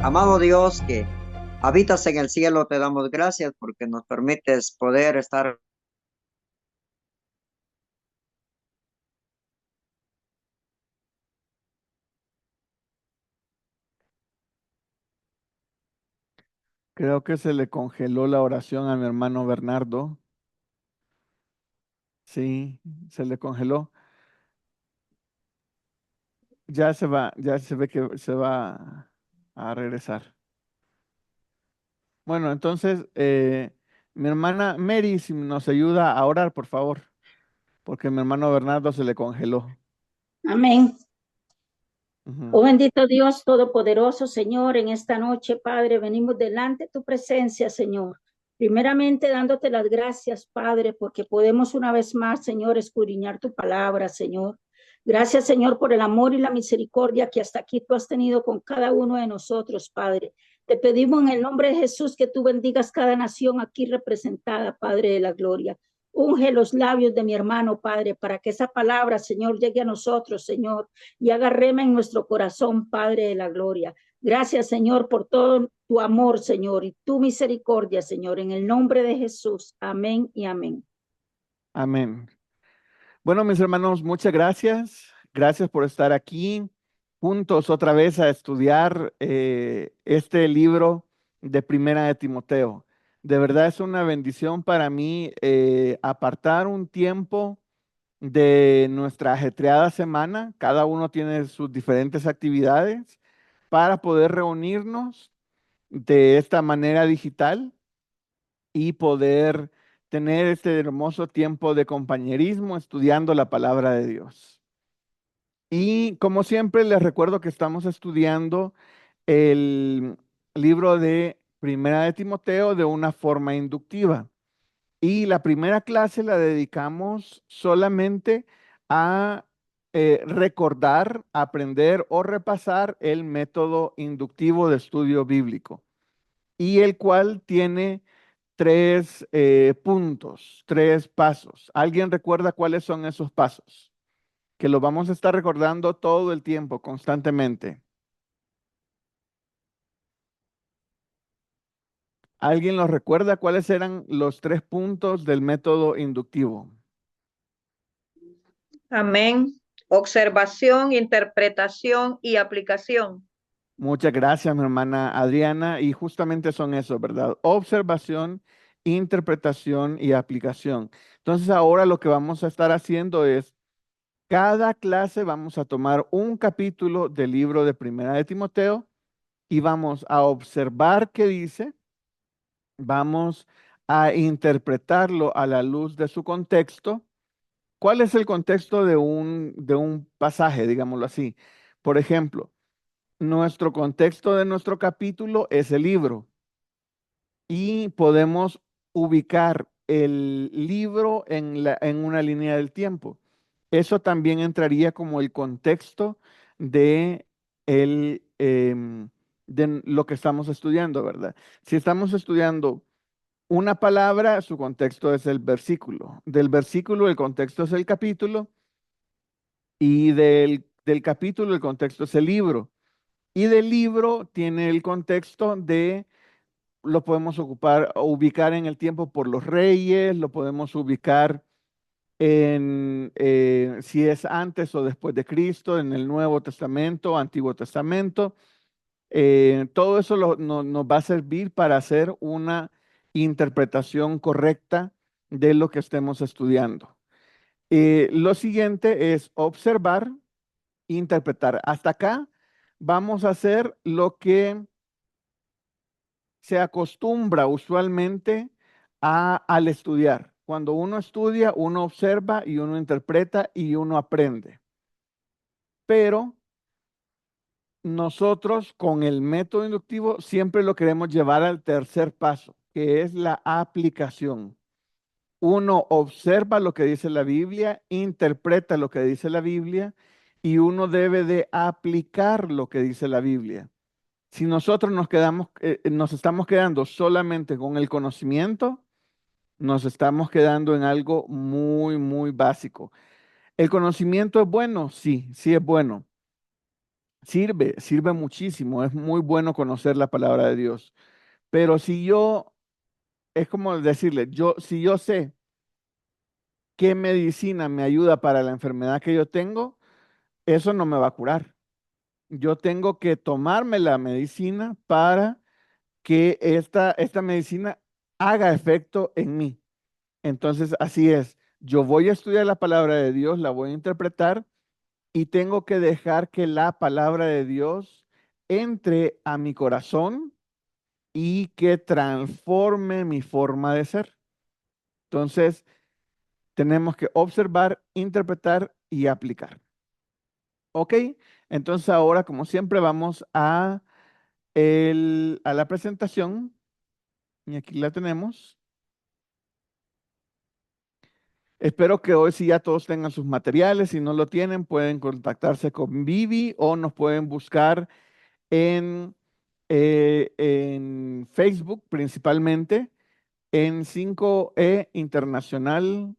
Amado Dios, que habitas en el cielo, te damos gracias porque nos permites poder estar. Creo que se le congeló la oración a mi hermano Bernardo. Sí, se le congeló. Ya se va, ya se ve que se va a regresar. Bueno, entonces, mi hermana Mary, si nos ayuda a orar, por favor, porque mi hermano Bernardo se le congeló. Amén. Ujú. Oh bendito Dios Todopoderoso, Señor, en esta noche, Padre, venimos delante de tu presencia, Señor. Primeramente dándote las gracias, Padre, porque podemos una vez más, Señor, escudriñar tu palabra, Señor. Gracias, Señor, por el amor y la misericordia que hasta aquí tú has tenido con cada uno de nosotros, Padre. Te pedimos en el nombre de Jesús que tú bendigas cada nación aquí representada, Padre de la gloria. Unge los labios de mi hermano, Padre, para que esa palabra, Señor, llegue a nosotros, Señor, y haga rema en nuestro corazón, Padre de la gloria. Gracias, Señor, por todo tu amor, Señor, y tu misericordia, Señor, en el nombre de Jesús. Amén y amén. Amén. Bueno, mis hermanos, muchas gracias. Gracias por estar aquí juntos otra vez a estudiar este libro de Primera de Timoteo. De verdad es una bendición para mí apartar un tiempo de nuestra ajetreada semana. Cada uno tiene sus diferentes actividades para poder reunirnos de esta manera digital y poder tener este hermoso tiempo de compañerismo estudiando la palabra de Dios. Y como siempre, les recuerdo que estamos estudiando el libro de Primera de Timoteo de una forma inductiva. Y la primera clase la dedicamos solamente a recordar, aprender o repasar el método inductivo de estudio bíblico, y el cual tiene tres puntos, tres pasos. ¿Alguien recuerda cuáles son esos pasos? Que los vamos a estar recordando todo el tiempo, constantemente. ¿Alguien los recuerda cuáles eran los tres puntos del método inductivo? Amén. Observación, interpretación y aplicación. Muchas gracias, mi hermana Adriana. Y justamente son eso, ¿verdad? Observación, interpretación y aplicación. Entonces ahora lo que vamos a estar haciendo es, cada clase vamos a tomar un capítulo del libro de Primera de Timoteo y vamos a observar qué dice, vamos a interpretarlo a la luz de su contexto. ¿Cuál es el contexto de un pasaje, digámoslo así? Por ejemplo, nuestro contexto de nuestro capítulo es el libro y podemos ubicar el libro en una línea del tiempo. Eso también entraría como el contexto de, de lo que estamos estudiando, ¿verdad? Si estamos estudiando una palabra, su contexto es el versículo. Del versículo, el contexto es el capítulo. Y del capítulo, el contexto es el libro. Y del libro tiene el contexto de, lo podemos ocupar, o ubicar en el tiempo por los reyes, lo podemos ubicar en si es antes o después de Cristo, en el Nuevo Testamento, Antiguo Testamento. Todo eso nos va a servir para hacer una interpretación correcta de lo que estemos estudiando. Lo siguiente es observar, interpretar. Hasta acá vamos a hacer lo que se acostumbra usualmente al estudiar. Cuando uno estudia, uno observa y uno interpreta y uno aprende. Pero nosotros con el método inductivo siempre lo queremos llevar al tercer paso, que es la aplicación. Uno observa lo que dice la Biblia, interpreta lo que dice la Biblia y uno debe de aplicar lo que dice la Biblia. Si nosotros nos estamos quedando solamente con el conocimiento, nos estamos quedando en algo muy, muy básico. ¿El conocimiento es bueno? Sí, sí es bueno. sirve muchísimo. Es muy bueno conocer la palabra de Dios. Pero si yo, es como decirle, si yo sé qué medicina me ayuda para la enfermedad que yo tengo, eso no me va a curar. Yo tengo que tomarme la medicina para que esta medicina haga efecto en mí. Entonces, así es. Yo voy a estudiar la palabra de Dios, la voy a interpretar y tengo que dejar que la palabra de Dios entre a mi corazón y que transforme mi forma de ser. Entonces, tenemos que observar, interpretar y aplicar. ¿Ok? Entonces, ahora, como siempre, vamos a la presentación. Y aquí la tenemos. Espero que hoy sí ya todos tengan sus materiales. Si no lo tienen, pueden contactarse con Vivi o nos pueden buscar en Facebook principalmente, en 5E Internacional,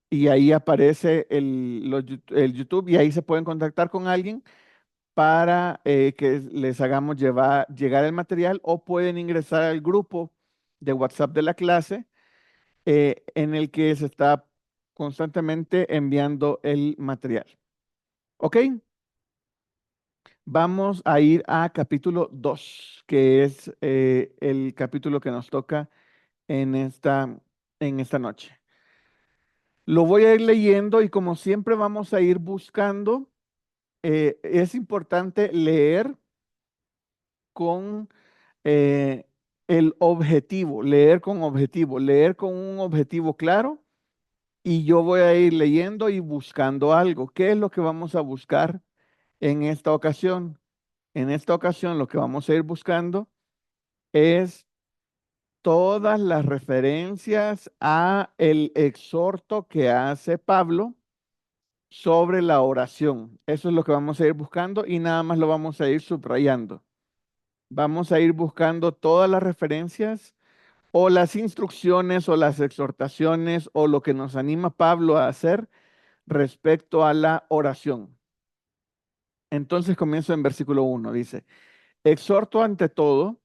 y ahí aparece el YouTube y ahí se pueden contactar con alguien para que les hagamos llegar el material o pueden ingresar al grupo de WhatsApp de la clase en el que se está constantemente enviando el material. ¿Ok? Vamos a ir a capítulo 2, que es el capítulo que nos toca en esta noche. Lo voy a ir leyendo y como siempre vamos a ir buscando. Es importante leer con eh, el objetivo, leer con un objetivo claro y yo voy a ir leyendo y buscando algo. ¿Qué es lo que vamos a buscar en esta ocasión? En esta ocasión lo que vamos a ir buscando es todas las referencias a el exhorto que hace Pablo sobre la oración. Eso es lo que vamos a ir buscando y nada más lo vamos a ir subrayando. Vamos a ir buscando todas las referencias o las instrucciones o las exhortaciones o lo que nos anima Pablo a hacer respecto a la oración. Entonces comienzo en versículo 1, dice, exhorto ante todo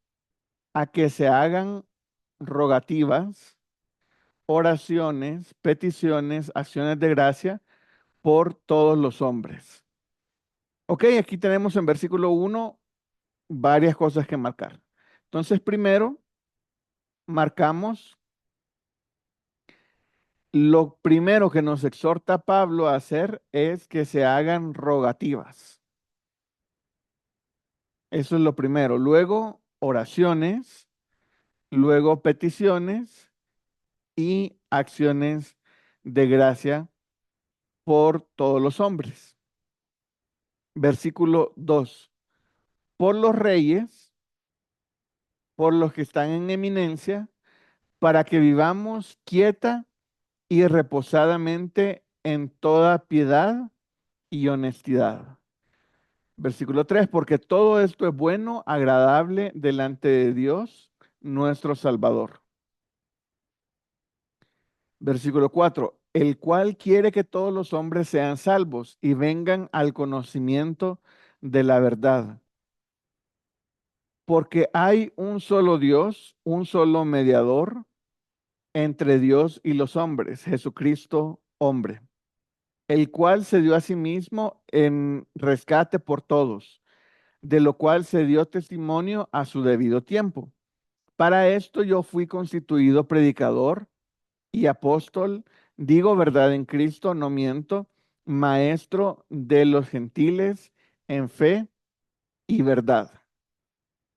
a que se hagan rogativas, oraciones, peticiones, acciones de gracia por todos los hombres. Ok, aquí tenemos en versículo 1 varias cosas que marcar. Entonces, primero, marcamos lo primero que nos exhorta Pablo a hacer es que se hagan rogativas. Eso es lo primero. Luego, oraciones, luego peticiones y acciones de gracia por todos los hombres. Versículo 2. Por los reyes, por los que están en eminencia, para que vivamos quieta y reposadamente en toda piedad y honestidad. Versículo 3, porque todo esto es bueno, agradable delante de Dios, nuestro Salvador. Versículo 4, el cual quiere que todos los hombres sean salvos y vengan al conocimiento de la verdad. Porque hay un solo Dios, un solo mediador entre Dios y los hombres, Jesucristo hombre, el cual se dio a sí mismo en rescate por todos, de lo cual se dio testimonio a su debido tiempo. Para esto yo fui constituido predicador y apóstol, digo verdad en Cristo, no miento, maestro de los gentiles en fe y verdad.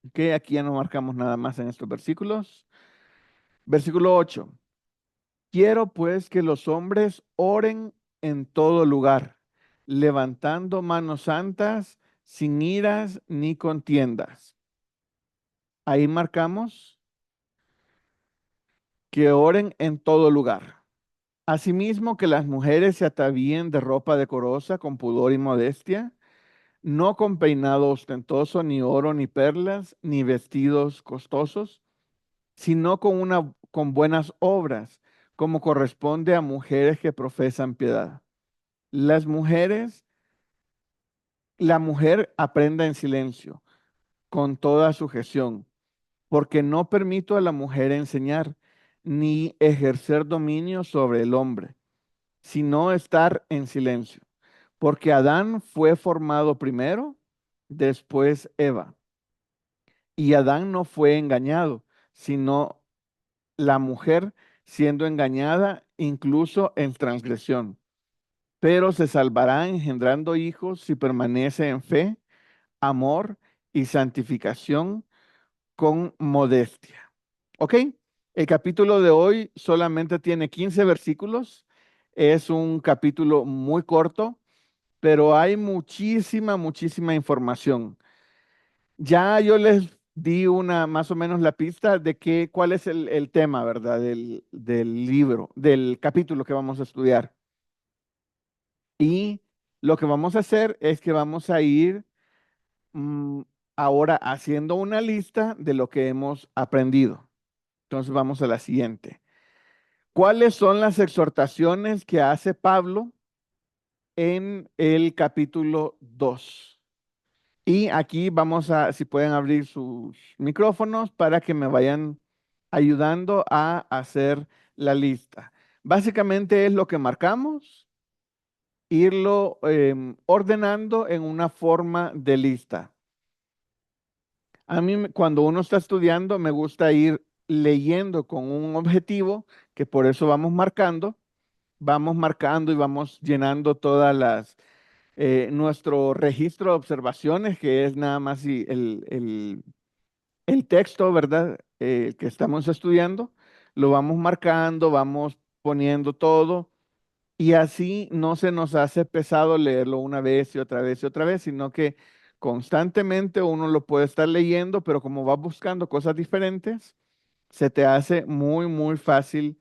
Ok, aquí ya no marcamos nada más en estos versículos. Versículo 8. Quiero pues que los hombres oren en todo lugar, levantando manos santas, sin iras ni contiendas. Ahí marcamos que oren en todo lugar. Asimismo, que las mujeres se atavíen de ropa decorosa, con pudor y modestia, no con peinado ostentoso, ni oro, ni perlas, ni vestidos costosos, sino con buenas obras, como corresponde a mujeres que profesan piedad. Las mujeres la mujer aprenda en silencio, con toda sujeción, porque no permito a la mujer enseñar, ni ejercer dominio sobre el hombre, sino estar en silencio. Porque Adán fue formado primero, después Eva. Y Adán no fue engañado, sino la mujer siendo engañada incluso en transgresión. Pero se salvará engendrando hijos si permanece en fe, amor y santificación con modestia. ¿Ok? El capítulo de hoy solamente tiene 15 versículos. Es un capítulo muy corto, pero hay muchísima información. Ya yo les di una más o menos la pista de cuál es el tema, ¿verdad? Del libro, del capítulo que vamos a estudiar. Y lo que vamos a hacer es que vamos a ir ahora haciendo una lista de lo que hemos aprendido. Entonces vamos a la siguiente. ¿Cuáles son las exhortaciones que hace Pablo en el capítulo 2? Y aquí vamos a, si pueden abrir sus micrófonos para que me vayan ayudando a hacer la lista. Básicamente es lo que marcamos, irlo ordenando en una forma de lista. A mí cuando uno está estudiando me gusta ir leyendo con un objetivo, que por eso vamos marcando y vamos llenando todas nuestro registro de observaciones, que es nada más el texto, ¿verdad? Que estamos estudiando, lo vamos marcando, vamos poniendo todo y así no se nos hace pesado leerlo una vez y otra vez y otra vez, sino que constantemente uno lo puede estar leyendo, pero como vas buscando cosas diferentes, se te hace muy fácil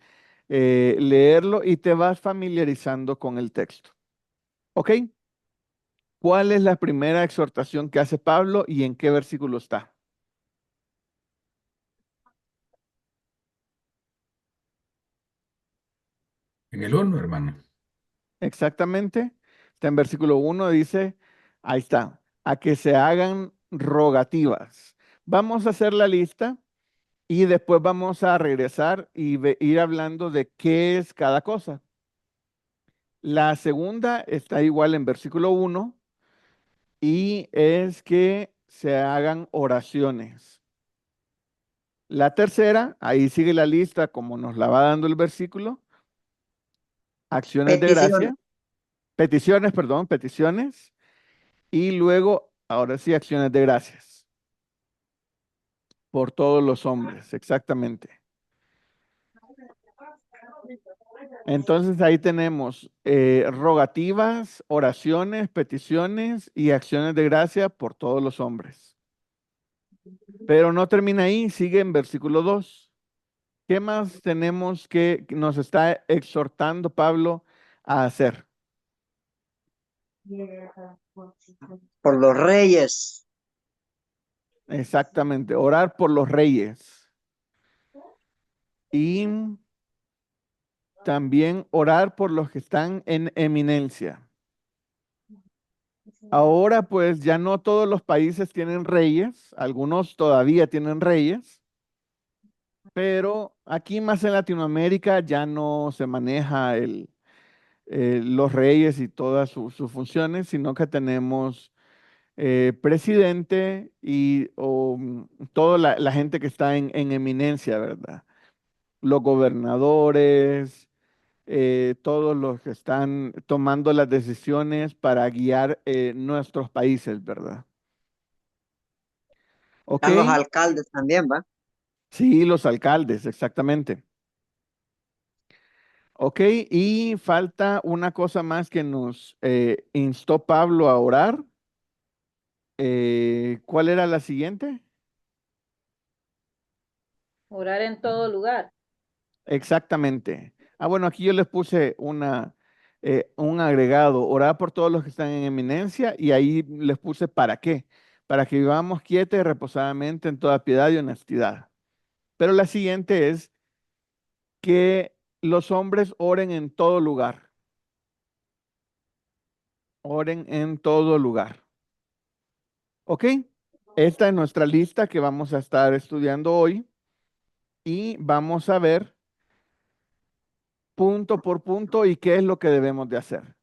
leerlo y te vas familiarizando con el texto. ¿Ok? ¿Cuál es la primera exhortación que hace Pablo y en qué versículo está? En el 1, hermano. Exactamente. Está en versículo 1, dice, ahí está, a que se hagan rogativas. Vamos a hacer la lista y después vamos a regresar y ir hablando de qué es cada cosa. La segunda está igual en versículo 1 y es que se hagan oraciones. La tercera, ahí sigue la lista como nos la va dando el versículo, acciones de Petición. gracia, peticiones, perdón, peticiones. Y luego, ahora sí, acciones de gracias por todos los hombres, exactamente. Entonces ahí tenemos rogativas, oraciones, peticiones y acciones de gracia por todos los hombres. Pero no termina ahí, sigue en versículo 2. ¿Qué más tenemos que nos está exhortando Pablo a hacer? Por los reyes. Exactamente, orar por los reyes. Y también orar por los que están en eminencia. Ahora pues ya no todos los países tienen reyes, algunos todavía tienen reyes, pero aquí más en Latinoamérica ya no se maneja los reyes y todas sus funciones, sino que tenemos presidente y toda la gente que está en eminencia, ¿verdad? Los gobernadores, todos los que están tomando las decisiones para guiar nuestros países, ¿verdad? ¿Ok? Están los alcaldes también, ¿va? Sí, los alcaldes, exactamente. Ok, y falta una cosa más que nos instó Pablo a orar. ¿Cuál era la siguiente? Orar en todo lugar. Exactamente. Ah, bueno, aquí yo les puse un agregado, orar por todos los que están en eminencia, y ahí les puse para qué, para que vivamos quietos y reposadamente en toda piedad y honestidad. Pero la siguiente es que los hombres oren en todo lugar. Oren en todo lugar. Ok, esta es nuestra lista que vamos a estar estudiando hoy y vamos a ver punto por punto y qué es lo que debemos de hacer.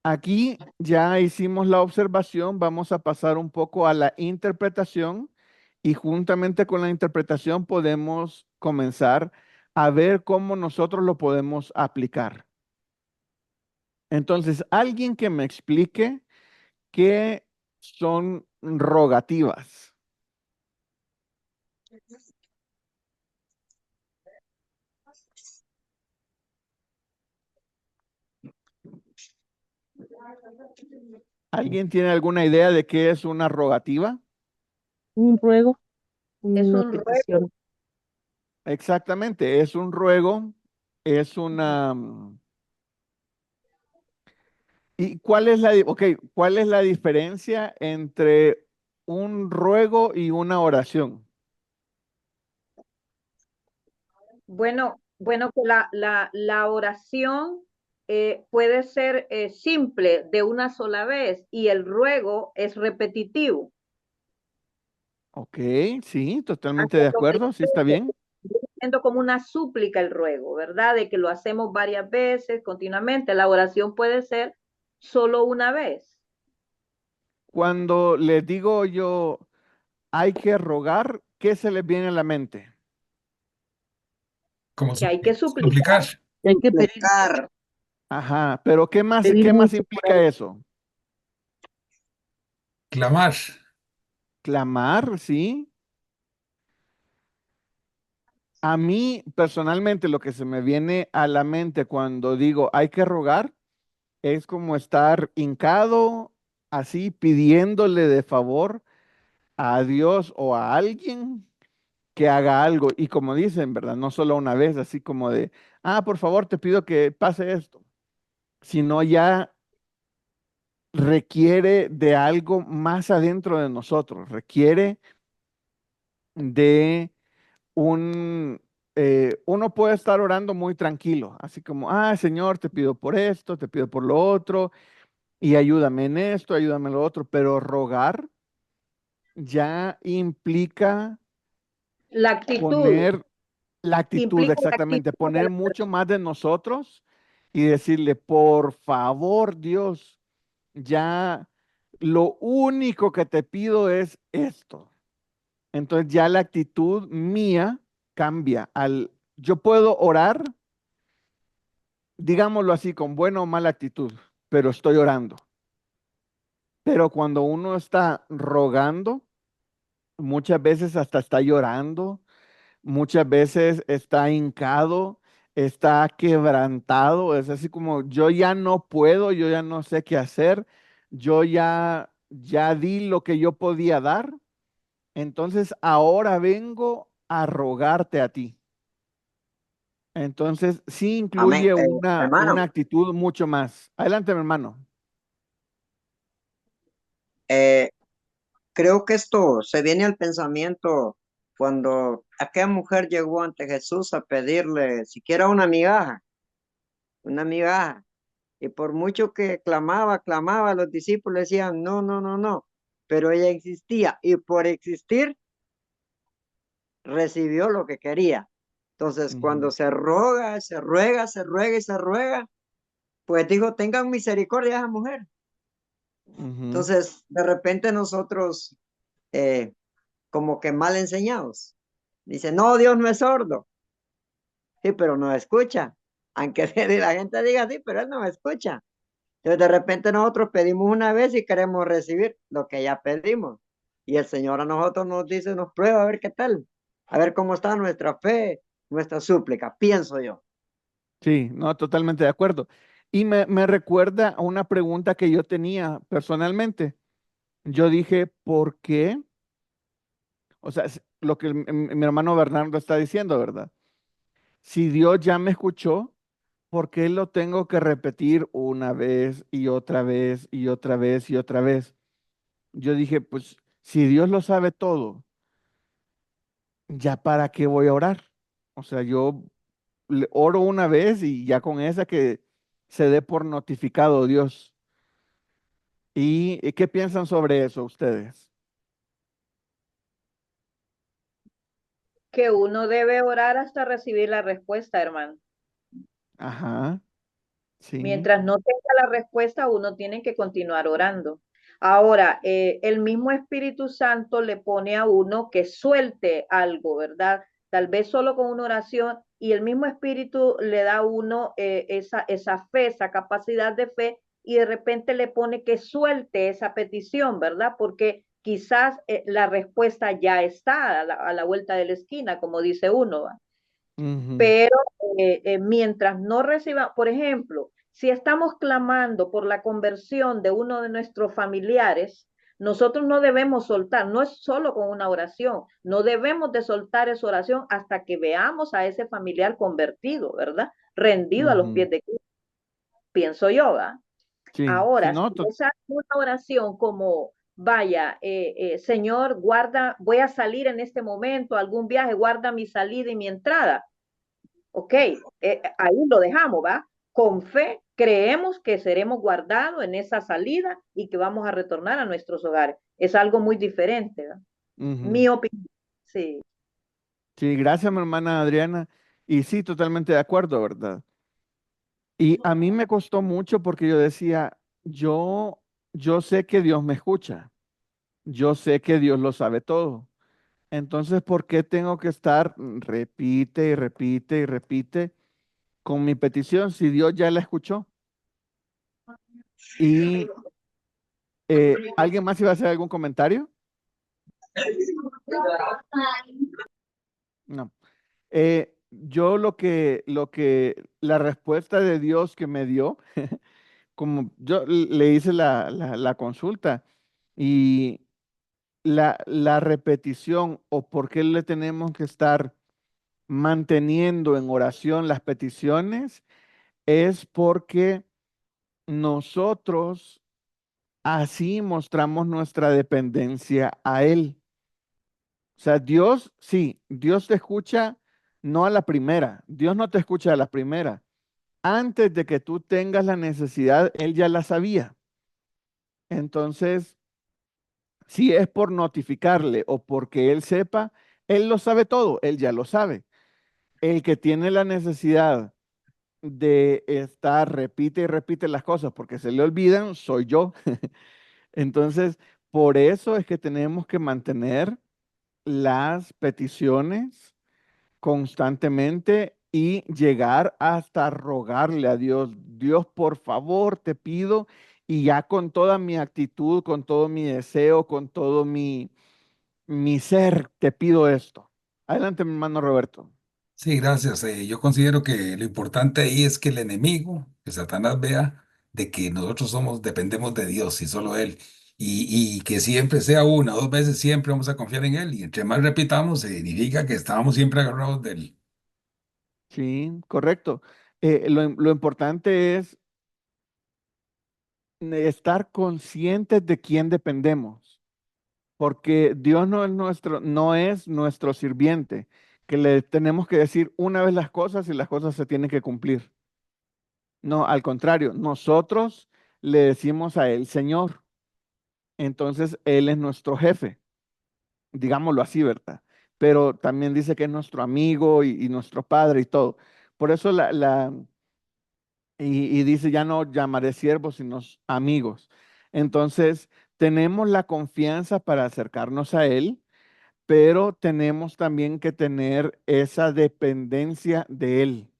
Aquí ya hicimos la observación, vamos a pasar un poco a la interpretación y juntamente con la interpretación podemos comenzar a ver cómo nosotros lo podemos aplicar. Entonces, alguien que me explique qué son rogativas. ¿Alguien tiene alguna idea de qué es una rogativa? Un ruego, Es una un ruego. petición. Exactamente, es un ruego, es una... ¿Y cuál es cuál es la diferencia entre un ruego y una oración? Bueno, que la oración puede ser simple de una sola vez y el ruego es repetitivo. Ok, sí, totalmente de Hasta donde acuerdo, sí está bien. siendo como una súplica el ruego, ¿verdad? De que lo hacemos varias veces, continuamente. La oración puede ser solo una vez, Cuando les digo yo, hay que rogar, ¿qué se les viene a la mente? Como que hay que suplicar. suplicar. Hay que pedir, Suplicar, Ajá, pero pedir qué más mucho por implica él. eso? Clamar. Clamar, sí. A mí personalmente lo que se me viene a la mente cuando digo hay que rogar es como estar hincado, así pidiéndole de favor a Dios o a alguien que haga algo. Y como dicen, ¿verdad? No solo una vez, así como de, por favor, te pido que pase esto, sino ya requiere de algo más adentro de nosotros, requiere de uno puede estar orando muy tranquilo, así como, Señor, te pido por esto, te pido por lo otro, y ayúdame en esto, ayúdame en lo otro, pero rogar ya implica La actitud poner la actitud, implica la exactamente, actitud de poner la mucho más de nosotros y decirle, por favor, Dios, ya lo único que te pido es esto. Entonces ya la actitud mía cambia yo puedo orar, digámoslo así, con buena o mala actitud, pero estoy orando. Pero cuando uno está rogando, muchas veces hasta está llorando, muchas veces está hincado, está quebrantado, es así como yo ya no puedo, yo ya no sé qué hacer, yo ya di lo que yo podía dar, entonces ahora vengo a rogarte a ti. Entonces sí amén. incluye una Hermano, actitud mucho más. Adelante, mi hermano. eh, creo que esto se viene al pensamiento cuando aquella mujer llegó ante Jesús a pedirle siquiera una migaja, y por mucho que clamaba, los discípulos decían, no, no, no, no, pero ella existía y por existir recibió lo que quería. Entonces, cuando Ujú, se roga, se ruega, se ruega y se ruega, pues digo, tengan misericordia de esa mujer. ujú, Entonces, de repente nosotros, eh, como que mal enseñados, dice, no, Dios no es sordo, sí, pero no escucha. Aunque la gente diga sí, pero él no escucha. Entonces, de repente nosotros pedimos una vez y queremos recibir lo que ya pedimos. Y el Señor a nosotros nos dice, nos prueba a ver qué tal, a ver cómo está nuestra fe, nuestra súplica, pienso yo. sí, no, totalmente de acuerdo. Y me recuerda a una pregunta que yo tenía personalmente. Yo dije, ¿por qué? O sea, lo que mi hermano Bernardo está diciendo, ¿verdad? Si Dios ya me escuchó, ¿por qué lo tengo que repetir una vez y otra vez y otra vez y otra vez? Yo dije, pues si Dios lo sabe todo, ¿ya para qué voy a orar? O sea, yo oro una vez y ya con esa que se dé por notificado Dios. ¿Y qué piensan sobre eso ustedes? Que uno debe orar hasta recibir la respuesta, hermano. Ajá, sí. Mientras no tenga la respuesta, uno tiene que continuar orando. Ahora, el mismo Espíritu Santo le pone a uno que suelte algo, ¿verdad? Tal vez solo con una oración y el mismo Espíritu le da a uno esa fe, esa capacidad de fe y de repente le pone que suelte esa petición, ¿verdad? Porque quizás la respuesta ya está a la vuelta de la esquina, como dice uno, ¿va? Ujú, Pero mientras no reciba, por ejemplo, si estamos clamando por la conversión de uno de nuestros familiares, nosotros no debemos soltar, no es solo con una oración, no debemos de soltar esa oración hasta que veamos a ese familiar convertido, ¿verdad? Rendido a los ujú. pies de Cristo, pienso yo, ¿verdad? Sí, sí, Ahora, si no, esa es una oración como, vaya, Señor, guarda, voy a salir en este momento, algún viaje, guarda mi salida y mi entrada. Ok, ahí lo dejamos, ¿va? Con fe creemos que seremos guardados en esa salida y que vamos a retornar a nuestros hogares. Es algo muy diferente, ¿va? ujú. Mi opinión, sí. Sí, gracias, mi hermana Adriana. Y sí, totalmente de acuerdo, ¿verdad? Y a mí me costó mucho porque yo decía, yo sé que Dios me escucha, yo sé que Dios lo sabe todo. Entonces, ¿por qué tengo que estar repite y repite y repite con mi petición si Dios ya la escuchó? Y ¿alguien más iba a hacer algún comentario? No. Yo la respuesta de Dios que me dio, como yo le hice la consulta y la repetición o por qué le tenemos que estar manteniendo en oración las peticiones es porque nosotros así mostramos nuestra dependencia a Él. O sea, Dios, sí, Dios te escucha no a la primera, Dios no te escucha a la primera. Antes de que tú tengas la necesidad, Él ya la sabía. Entonces, si es por notificarle o porque Él sepa, Él lo sabe todo, Él ya lo sabe. El que tiene la necesidad de estar, repite y repite las cosas porque se le olvidan, soy yo. Entonces, por eso es que tenemos que mantener las peticiones constantemente y llegar hasta rogarle a Dios, Dios, por favor, te pido, y ya con toda mi actitud, con todo mi deseo, con todo mi ser, te pido esto. Adelante, mi hermano Roberto. Sí, gracias. Yo considero que lo importante ahí es que el enemigo, que Satanás vea de que nosotros dependemos de Dios y solo Él. Y que siempre sea una o dos veces, siempre vamos a confiar en Él. Y entre más repitamos, significa que estamos siempre agarrados de Él. Sí, correcto. Lo importante es estar conscientes de quién dependemos, porque Dios no es nuestro sirviente, que le tenemos que decir una vez las cosas y las cosas se tienen que cumplir. No, al contrario, nosotros le decimos a Él, Señor. Entonces Él es nuestro jefe, digámoslo así, ¿verdad? Pero también dice que es nuestro amigo y nuestro padre y todo. Por eso y dice, ya no llamaré siervos, sino amigos. Entonces, tenemos la confianza para acercarnos a Él, pero tenemos también que tener esa dependencia de Él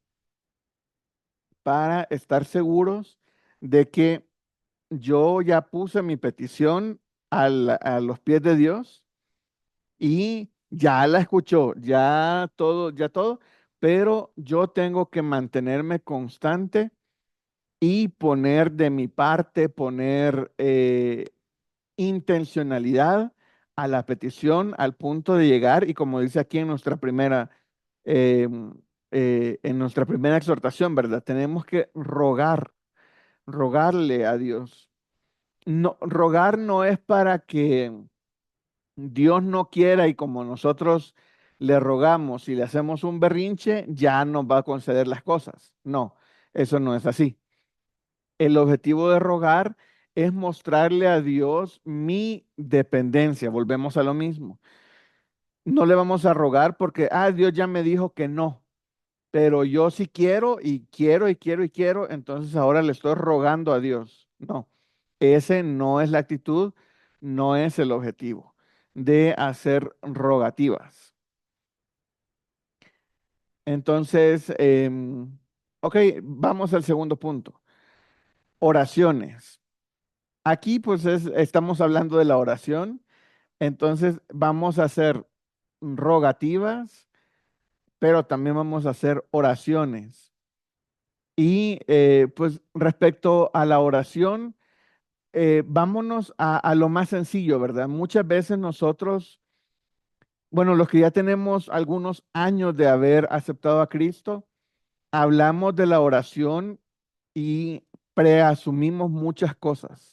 para estar seguros de que yo ya puse mi petición a los pies de Dios y ya la escuchó, ya todo, pero yo tengo que mantenerme constante y poner de mi parte, poner intencionalidad a la petición al punto de llegar y como dice aquí eh, en nuestra primera exhortación, ¿verdad? Tenemos que rogarle a Dios. No, rogar no es para que Dios no quiera y como nosotros le rogamos y le hacemos un berrinche, ya nos va a conceder las cosas. No, eso no es así. El objetivo de rogar es mostrarle a Dios mi dependencia. Volvemos a lo mismo. No le vamos a rogar porque, Dios ya me dijo que no, pero yo sí quiero y quiero y quiero y quiero, entonces ahora le estoy rogando a Dios. No, ese no es la actitud, no es el objetivo de hacer rogativas. Entonces, ok, vamos al segundo punto. Oraciones. Aquí pues estamos hablando de la oración, entonces vamos a hacer rogativas, pero también vamos a hacer oraciones. Y pues respecto a la oración, vámonos a lo más sencillo, ¿verdad? Muchas veces nosotros, bueno, los que ya tenemos algunos años de haber aceptado a Cristo, hablamos de la oración y preasumimos muchas cosas.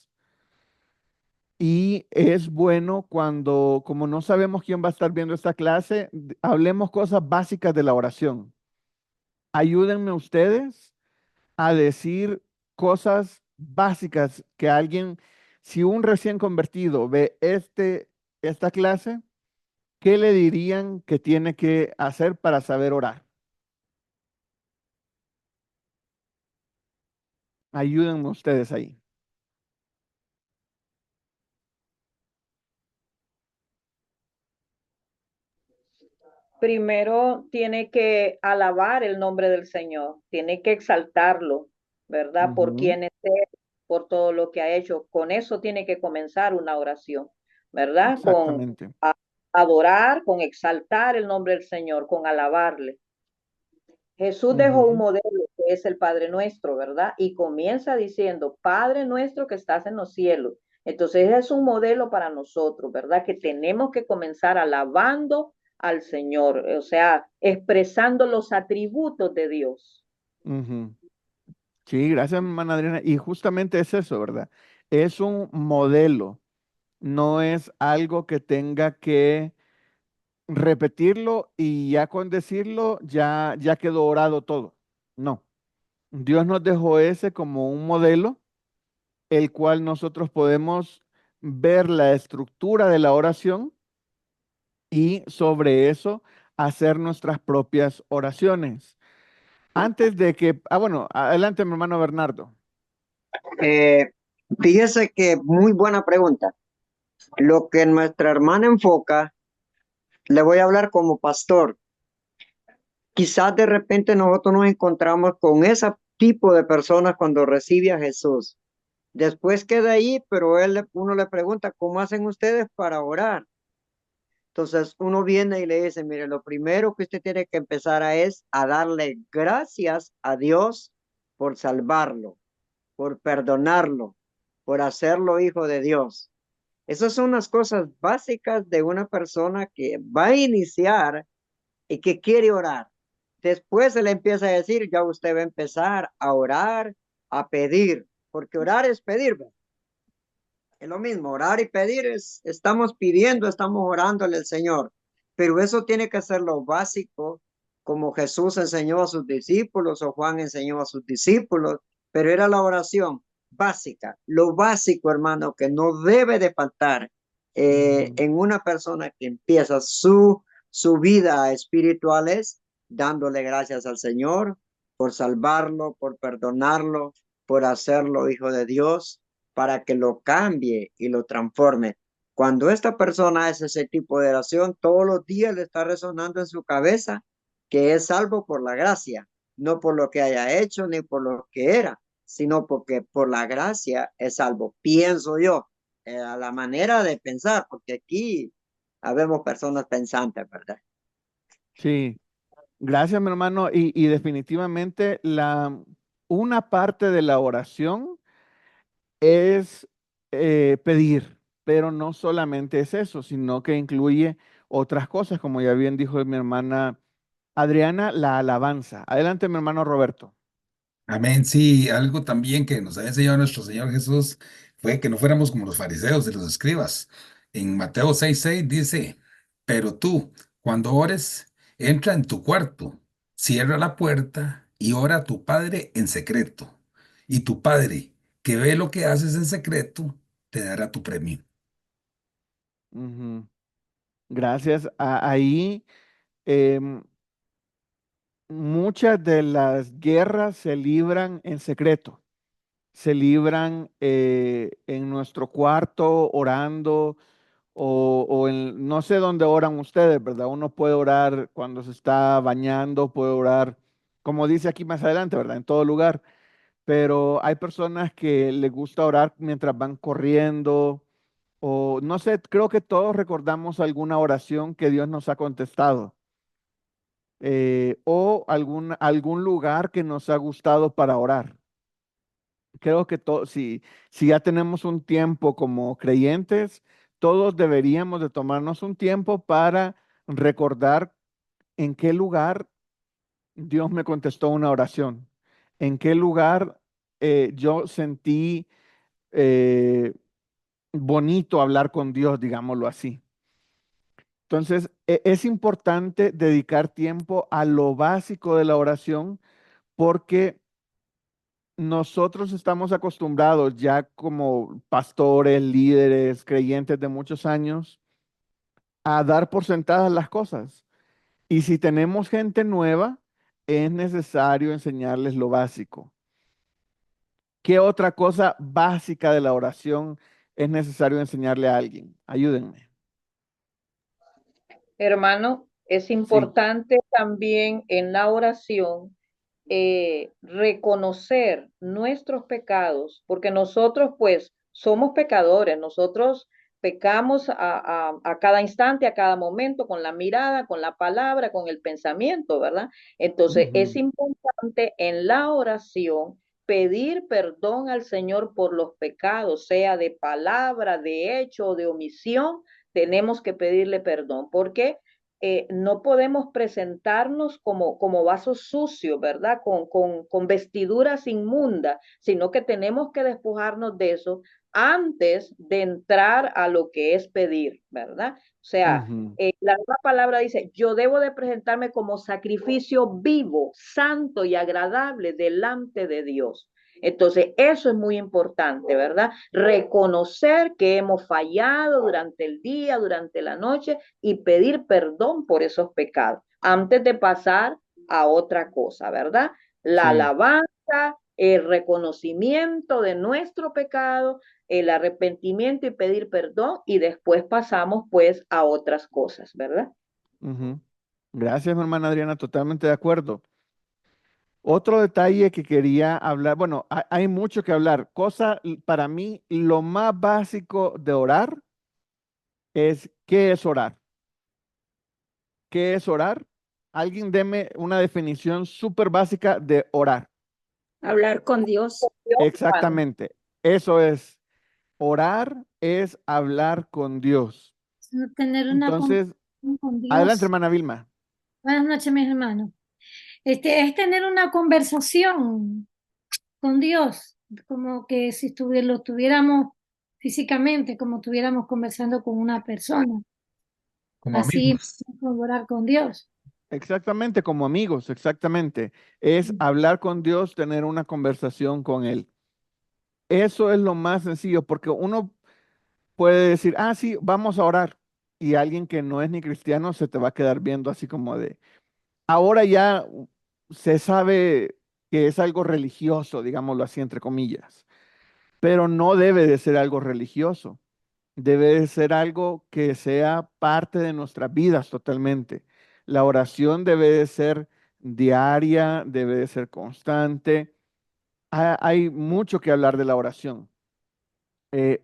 Y es bueno cuando, como no sabemos quién va a estar viendo esta clase, hablemos cosas básicas de la oración. Ayúdenme ustedes a decir cosas básicas que alguien, si un recién convertido ve esta clase, ¿qué le dirían que tiene que hacer para saber orar? Ayúdenme ustedes ahí. Primero tiene que alabar el nombre del Señor, tiene que exaltarlo, ¿verdad? Por Ujú, quién es Él, por todo lo que ha hecho. Con eso tiene que comenzar una oración, ¿verdad? Con exactamente. adorar, con exaltar el nombre del Señor, con alabarle. Jesús dejó un Ujú, modelo que es el Padre Nuestro, ¿verdad? Y comienza diciendo, Padre Nuestro que estás en los cielos. Entonces es un modelo para nosotros, ¿verdad? Que tenemos que comenzar alabando al Señor, o sea, expresando los atributos de Dios. ujú. Sí, gracias, hermana Adriana. Y justamente es eso, ¿verdad? Es un modelo, no es algo que tenga que repetirlo y ya con decirlo ya quedó orado todo. No, Dios nos dejó ese como un modelo, el cual nosotros podemos ver la estructura de la oración y sobre eso hacer nuestras propias oraciones. Antes de que, bueno, adelante, mi hermano Bernardo. Eh, Fíjese que muy buena pregunta. Lo que nuestra hermana enfoca, le voy a hablar como pastor. Quizás de repente nosotros nos encontramos con ese tipo de personas cuando recibe a Jesús. Después queda ahí, pero uno le pregunta, ¿cómo hacen ustedes para orar? Entonces uno viene y le dice, mire, lo primero que usted tiene que empezar es a darle gracias a Dios por salvarlo, por perdonarlo, por hacerlo hijo de Dios. Esas son las cosas básicas de una persona que va a iniciar y que quiere orar. Después se le empieza a decir, ya usted va a empezar a orar, a pedir, porque orar es pedir, ¿verdad? Es lo mismo, orar y pedir estamos pidiendo, estamos orándole al Señor, pero eso tiene que ser lo básico, como Jesús enseñó a sus discípulos o Juan enseñó a sus discípulos, pero era la oración básica, lo básico, hermano, que no debe de faltar en una persona que empieza su vida espiritual es dándole gracias al Señor por salvarlo, por perdonarlo, por hacerlo hijo de Dios para que lo cambie y lo transforme. Cuando esta persona hace ese tipo de oración, todos los días le está resonando en su cabeza que es salvo por la gracia, no por lo que haya hecho ni por lo que era, sino porque por la gracia es salvo. Pienso yo, a la manera de pensar, porque aquí habemos personas pensantes, ¿verdad? Sí, gracias, mi hermano. Y definitivamente una parte de la oración es pedir, pero no solamente es eso, sino que incluye otras cosas, como ya bien dijo mi hermana Adriana, la alabanza. Adelante, mi hermano Roberto. Amén. Sí, algo también que nos ha enseñado nuestro Señor Jesús fue que no fuéramos como los fariseos y los escribas. En Mateo 6:6 dice, pero tú, cuando ores, entra en tu cuarto, cierra la puerta y ora a tu Padre en secreto. Y tu Padre, que ve lo que haces en secreto, te dará tu premio. Ujú. Gracias. Ahí em, muchas de las guerras se libran en secreto, se libran en nuestro cuarto orando o en, no sé dónde oran ustedes, ¿verdad? Uno puede orar cuando se está bañando, puede orar, como dice aquí más adelante, ¿verdad? En todo lugar, pero hay personas que les gusta orar mientras van corriendo o no sé, creo que todos recordamos alguna oración que Dios nos ha contestado o algún lugar que nos ha gustado para orar. Creo que si ya tenemos un tiempo como creyentes, todos deberíamos de tomarnos un tiempo para recordar en qué lugar Dios me contestó una oración, en qué lugar yo sentí eh, bonito hablar con Dios, digámoslo así. Entonces, es importante dedicar tiempo a lo básico de la oración porque nosotros estamos acostumbrados ya como pastores, líderes, creyentes de muchos años a dar por sentadas las cosas. Y si tenemos gente nueva, es necesario enseñarles lo básico. ¿Qué otra cosa básica de la oración es necesario enseñarle a alguien? Ayúdenme. Hermano, es Sí. importante también en la oración reconocer nuestros pecados, porque nosotros pues somos pecadores, nosotros pecamos a cada instante, a cada momento, con la mirada, con la palabra, con el pensamiento, ¿verdad? Entonces es Ujú, importante en la oración pedir perdón al Señor por los pecados, sea de palabra, de hecho o de omisión, tenemos que pedirle perdón. ¿Por qué? No podemos presentarnos como vasos sucios, ¿verdad? Con vestiduras inmundas, sino que tenemos que despojarnos de eso antes de entrar a lo que es pedir, ¿verdad? O sea, ujú, la misma palabra dice, yo debo de presentarme como sacrificio vivo, santo y agradable delante de Dios. Entonces, eso es muy importante, ¿verdad? Reconocer que hemos fallado durante el día, durante la noche y pedir perdón por esos pecados antes de pasar a otra cosa, ¿verdad? La sí. alabanza, el reconocimiento de nuestro pecado, el arrepentimiento y pedir perdón y después pasamos pues a otras cosas, ¿verdad? Ujú. Gracias, mi hermana Adriana, totalmente de acuerdo. Otro detalle que quería hablar, bueno, hay mucho que hablar. Para mí, lo más básico de orar es ¿qué es orar? ¿Qué es orar? Alguien deme una definición súper básica de orar. Hablar con Dios. Dios, hermano. Exactamente. Eso es, orar es hablar con Dios. Tener una Entonces, conversación con adelante, Dios. hermana Vilma. Buenas noches, mis hermanos. Es tener una conversación con Dios, como que si lo tuviéramos físicamente, como estuviéramos conversando con una persona. Como Así, amigos. colaborar con Dios. Exactamente, como amigos, exactamente. Es hablar con Dios, tener una conversación con Él. Eso es lo más sencillo, porque uno puede decir, ah, sí, vamos a orar. Y alguien que no es ni cristiano se te va a quedar viendo así como de, ahora ya se sabe que es algo religioso, digámoslo así, entre comillas, pero no debe de ser algo religioso. Debe de ser algo que sea parte de nuestras vidas totalmente. La oración debe de ser diaria, debe de ser constante. Hay mucho que hablar de la oración.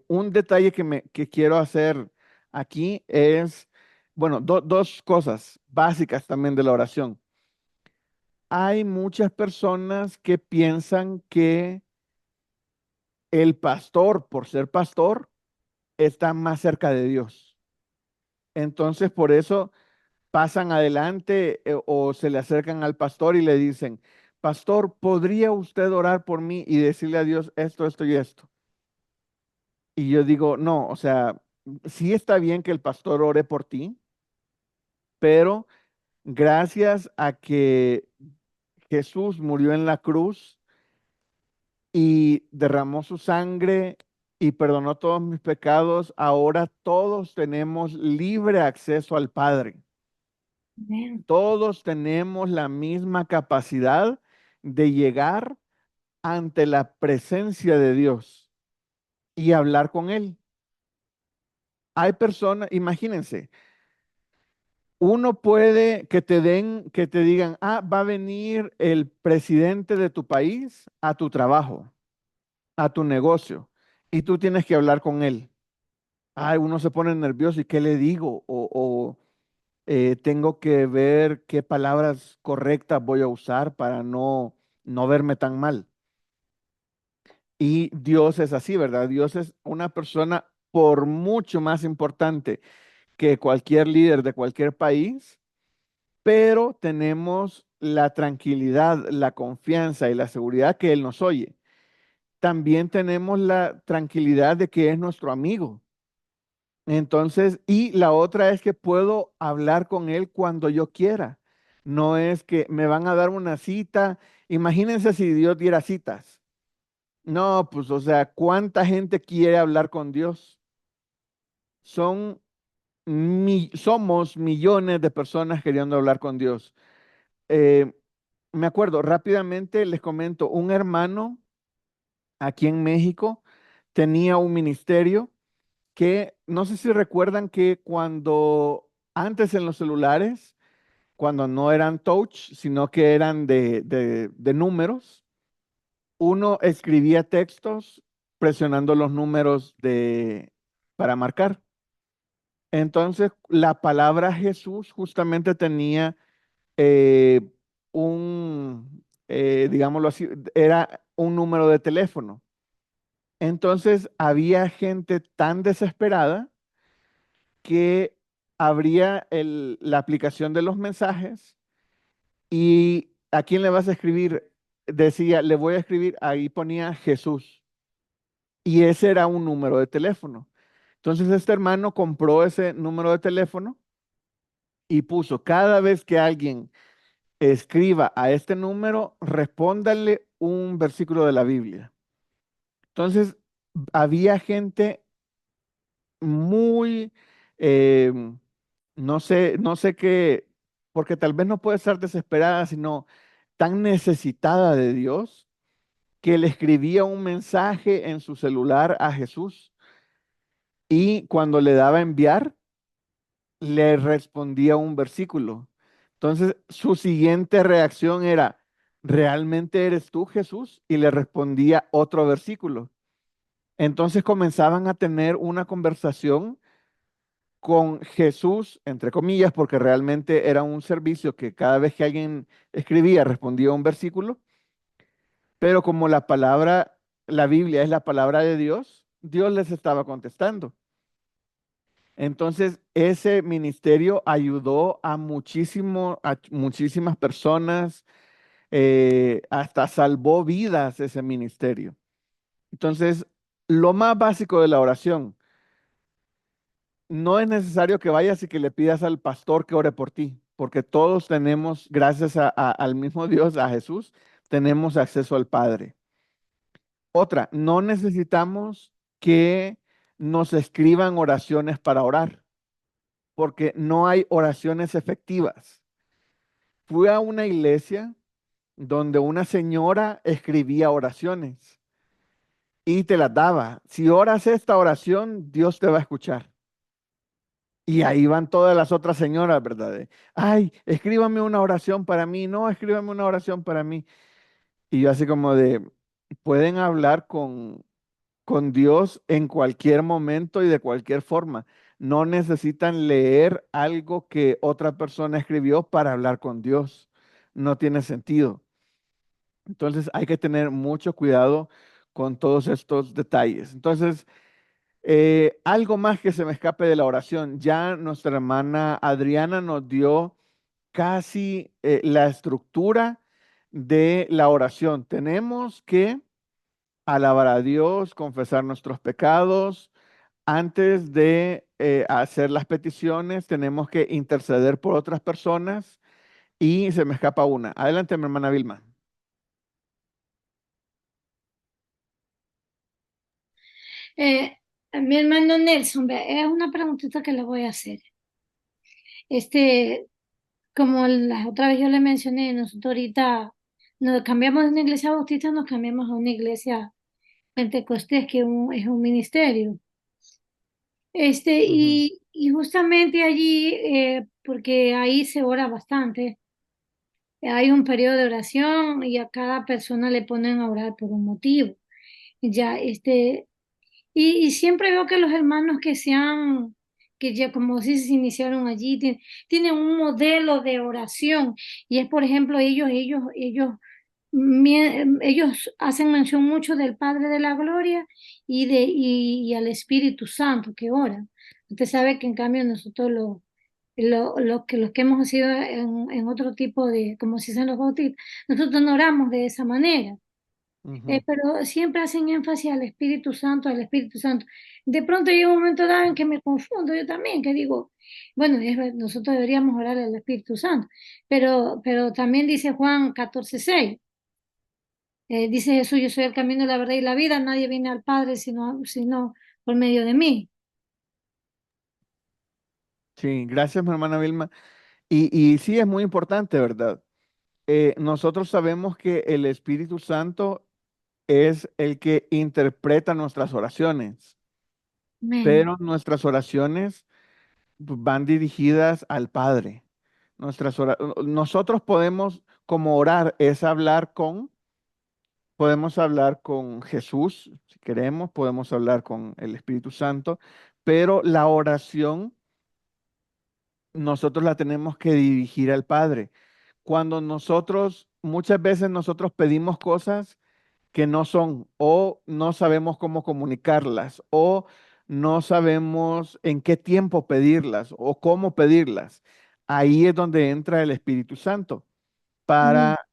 Un detalle que quiero hacer aquí es, bueno, dos cosas básicas también de la oración. Hay muchas personas que piensan que el pastor, por ser pastor, está más cerca de Dios. Entonces, por eso pasan adelante o se le acercan al pastor y le dicen, pastor, ¿podría usted orar por mí y decirle a Dios esto, esto y esto? Y yo digo, no, o sea, sí está bien que el pastor ore por ti, pero gracias a que Jesús murió en la cruz, y derramó su sangre y perdonó todos mis pecados, ahora todos tenemos libre acceso al Padre. Amén. Todos tenemos la misma capacidad de llegar ante la presencia de Dios y hablar con Él. Hay personas, imagínense, uno puede que te den, que te digan, va a venir el presidente de tu país a tu trabajo, a tu negocio, y tú tienes que hablar con él. Uno se pone nervioso y qué le digo, tengo que ver qué palabras correctas voy a usar para no verme tan mal. Y Dios es así, ¿verdad? Dios es una persona por mucho más importante que cualquier líder de cualquier país, pero tenemos la tranquilidad, la confianza y la seguridad que Él nos oye. También tenemos la tranquilidad de que es nuestro amigo. Entonces, y la otra es que puedo hablar con Él cuando yo quiera. No es que me van a dar una cita. Imagínense si Dios diera citas. No, pues, o sea, ¿cuánta gente quiere hablar con Dios? Somos millones de personas queriendo hablar con Dios. Eh, Me acuerdo, rápidamente les comento, un hermano aquí en México tenía un ministerio que, no sé si recuerdan que cuando antes en los celulares, cuando no eran touch, sino que eran de números, uno escribía textos presionando los números para marcar. Entonces, la palabra Jesús justamente tenía eh, digámoslo así, era un número de teléfono. Entonces, había gente tan desesperada que abría la aplicación de los mensajes y ¿a quién le vas a escribir? Decía, le voy a escribir, ahí ponía Jesús. Y ese era un número de teléfono. Entonces, este hermano compró ese número de teléfono y puso, cada vez que alguien escriba a este número, respóndale un versículo de la Biblia. Entonces, había gente muy, eh, no sé qué, porque tal vez no puede estar desesperada, sino tan necesitada de Dios, que le escribía un mensaje en su celular a Jesús y cuando le daba a enviar, le respondía un versículo. Entonces, su siguiente reacción era, ¿realmente eres tú, Jesús? Y le respondía otro versículo. Entonces comenzaban a tener una conversación con Jesús, entre comillas, porque realmente era un servicio que cada vez que alguien escribía respondía un versículo, pero como la Biblia es la palabra de Dios, Dios les estaba contestando. Entonces, ese ministerio ayudó a muchísimas personas, hasta salvó vidas ese ministerio. Entonces, lo más básico de la oración, no es necesario que vayas y que le pidas al pastor que ore por ti, porque todos tenemos, gracias al mismo Dios, a Jesús, tenemos acceso al Padre. Otra, no necesitamos que nos escriban oraciones para orar, porque no hay oraciones efectivas. Fui a una iglesia donde una señora escribía oraciones y te las daba. Si oras esta oración, Dios te va a escuchar. Y ahí van todas las otras señoras, ¿verdad? Ay, escríbame una oración para mí. No, escríbame una oración para mí. Y yo así como pueden hablar con Dios en cualquier momento y de cualquier forma. No necesitan leer algo que otra persona escribió para hablar con Dios. No tiene sentido. Entonces hay que tener mucho cuidado con todos estos detalles. Entonces, algo más que se me escape de la oración. Ya nuestra hermana Adriana nos dio casi la estructura de la oración. Tenemos que alabar a Dios, confesar nuestros pecados. Antes de hacer las peticiones, tenemos que interceder por otras personas y se me escapa una. Adelante, mi hermana Vilma. Eh, Mi hermano Nelson, vea, es una preguntita que le voy a hacer. Este, como la otra vez yo le mencioné, nosotros ahorita nos cambiamos de una iglesia bautista, nos cambiamos a una iglesia pentecostés, que es un ministerio. Ujú. Y justamente allí, porque ahí se ora bastante, hay un periodo de oración y a cada persona le ponen a orar por un motivo. Ya, y siempre veo que los hermanos que ya como si se iniciaron allí, tienen un modelo de oración. Y es, por ejemplo, ellos hacen mención mucho del Padre de la Gloria y al Espíritu Santo que ora. Usted sabe que en cambio nosotros los que hemos sido en otro tipo de, como si sean los bautistas, nosotros no oramos de esa manera. Ujú. Pero siempre hacen énfasis al Espíritu Santo, al Espíritu Santo. De pronto llega un momento dado en que me confundo yo también, que digo, bueno, nosotros deberíamos orar al Espíritu Santo, pero también dice Juan 14:6, dice Jesús, yo soy el camino, la verdad y la vida, nadie viene al Padre sino por medio de mí. Sí, gracias, mi hermana Vilma. Y sí, es muy importante, ¿verdad? Nosotros sabemos que el Espíritu Santo es el que interpreta nuestras oraciones, Amén. pero nuestras oraciones van dirigidas al Padre. Nosotros podemos, como orar, es podemos hablar con Jesús, si queremos, podemos hablar con el Espíritu Santo, pero la oración nosotros la tenemos que dirigir al Padre. Cuando muchas veces nosotros pedimos cosas que no son, o no sabemos cómo comunicarlas, o no sabemos en qué tiempo pedirlas, o cómo pedirlas. Ahí es donde entra el Espíritu Santo Amén. para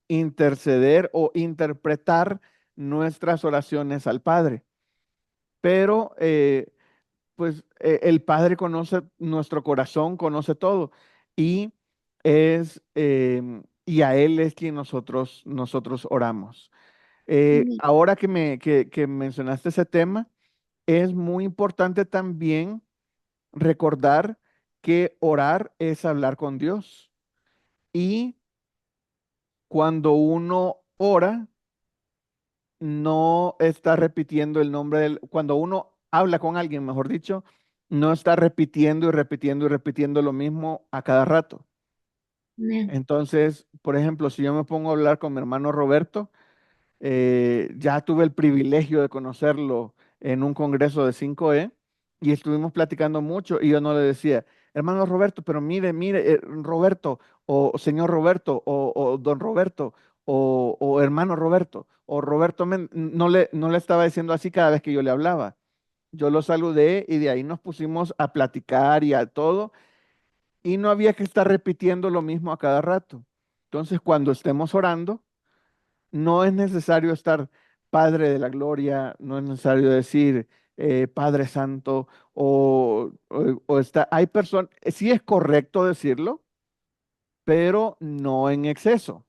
interceder o interpretar nuestras oraciones al Padre. Pero pues el Padre conoce nuestro corazón, conoce todo y y a Él es quien nosotros oramos. Amén. Ahora que mencionaste ese tema, es muy importante también recordar que orar es hablar con Dios. Y cuando uno ora, no está repitiendo el nombre cuando uno habla con alguien, mejor dicho, no está repitiendo y repitiendo y repitiendo lo mismo a cada rato. Amén. Entonces, por ejemplo, si yo me pongo a hablar con mi hermano Roberto, ya tuve el privilegio de conocerlo en un congreso de 5E y estuvimos platicando mucho y yo no le decía, hermano Roberto, pero mire, Roberto, o señor Roberto, o don Roberto, o hermano Roberto, o Roberto, no le estaba diciendo así cada vez que yo le hablaba. Yo lo saludé y de ahí nos pusimos a platicar y a todo y no había que estar repitiendo lo mismo a cada rato. Entonces, cuando estemos orando, no es necesario estar Padre de la Gloria, no es necesario decir Padre Santo hay personas, sí es correcto decirlo, pero no en exceso.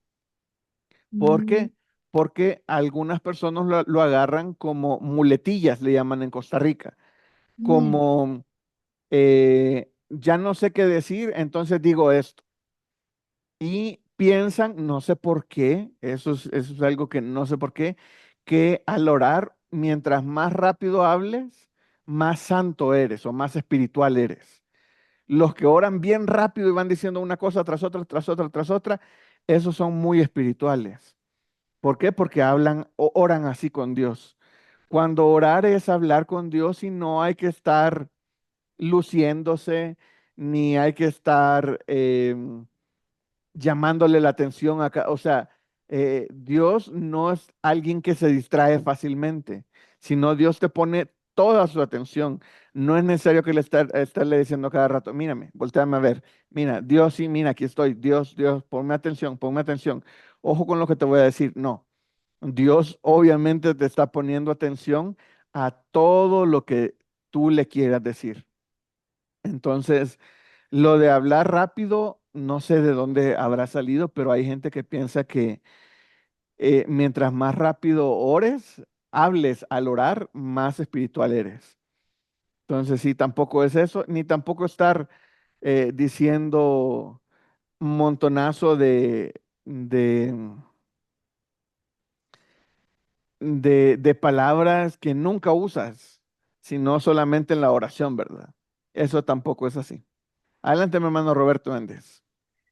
¿Por Amén. qué? Porque algunas personas lo agarran como muletillas, le llaman en Costa Rica, Amén. como ya no sé qué decir, entonces digo esto. Y piensan, no sé por qué, eso es algo que no sé por qué, que al orar, mientras más rápido hables, más santo eres o más espiritual eres. Los que oran bien rápido y van diciendo una cosa tras otra, tras otra, tras otra, esos son muy espirituales. ¿Por qué? Porque hablan o oran así con Dios. Cuando orar es hablar con Dios y no hay que estar luciéndose, ni hay que estar llamándole la atención acá. O sea, Dios no es alguien que se distrae fácilmente, sino Dios te pone toda su atención. No es necesario que estarle diciendo cada rato, mírame, volteame a ver, mira, Dios, sí, mira, aquí estoy, Dios, Dios, ponme atención, ponme atención. Ojo con lo que te voy a decir, no. Dios obviamente te está poniendo atención a todo lo que tú le quieras decir. Entonces, lo de hablar rápido, no sé de dónde habrá salido, pero hay gente que piensa que mientras más rápido ores, hables al orar, más espiritual eres. Entonces, sí, tampoco es eso, ni tampoco estar diciendo un montonazo de palabras que nunca usas, sino solamente en la oración, ¿verdad? Eso tampoco es así. Adelante, mi hermano Roberto Méndez.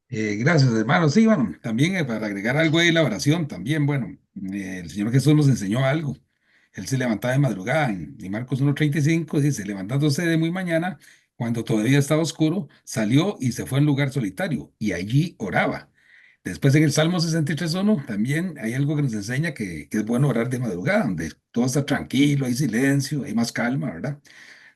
Gracias, hermano. Sí, bueno, también para agregar algo ahí en la oración, también, bueno, el Señor Jesús nos enseñó algo. Él se levantaba de madrugada. En Marcos 1:35 dice, levantándose de muy mañana, cuando todavía estaba oscuro, salió y se fue a un lugar solitario y allí oraba. Después en el Salmo 63:1 también hay algo que nos enseña que es bueno orar de madrugada, donde todo está tranquilo, hay silencio, hay más calma, ¿verdad?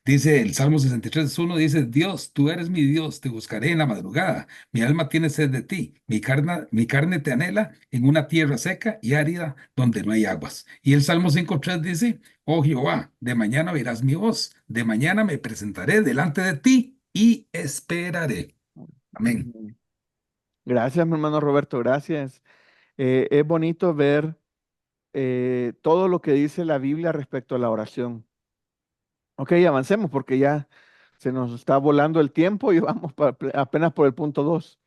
Dice el Salmo 63:1, dice, Dios, tú eres mi Dios, te buscaré en la madrugada. Mi alma tiene sed de ti. Mi carne te anhela en una tierra seca y árida donde no hay aguas. Y el Salmo 5:3 dice, oh Jehová, de mañana oirás mi voz. De mañana me presentaré delante de ti y esperaré. Amén. Ujú. Gracias, mi hermano Roberto, gracias. Es bonito ver todo lo que dice la Biblia respecto a la oración. Ok, avancemos porque ya se nos está volando el tiempo y vamos apenas por el punto 2.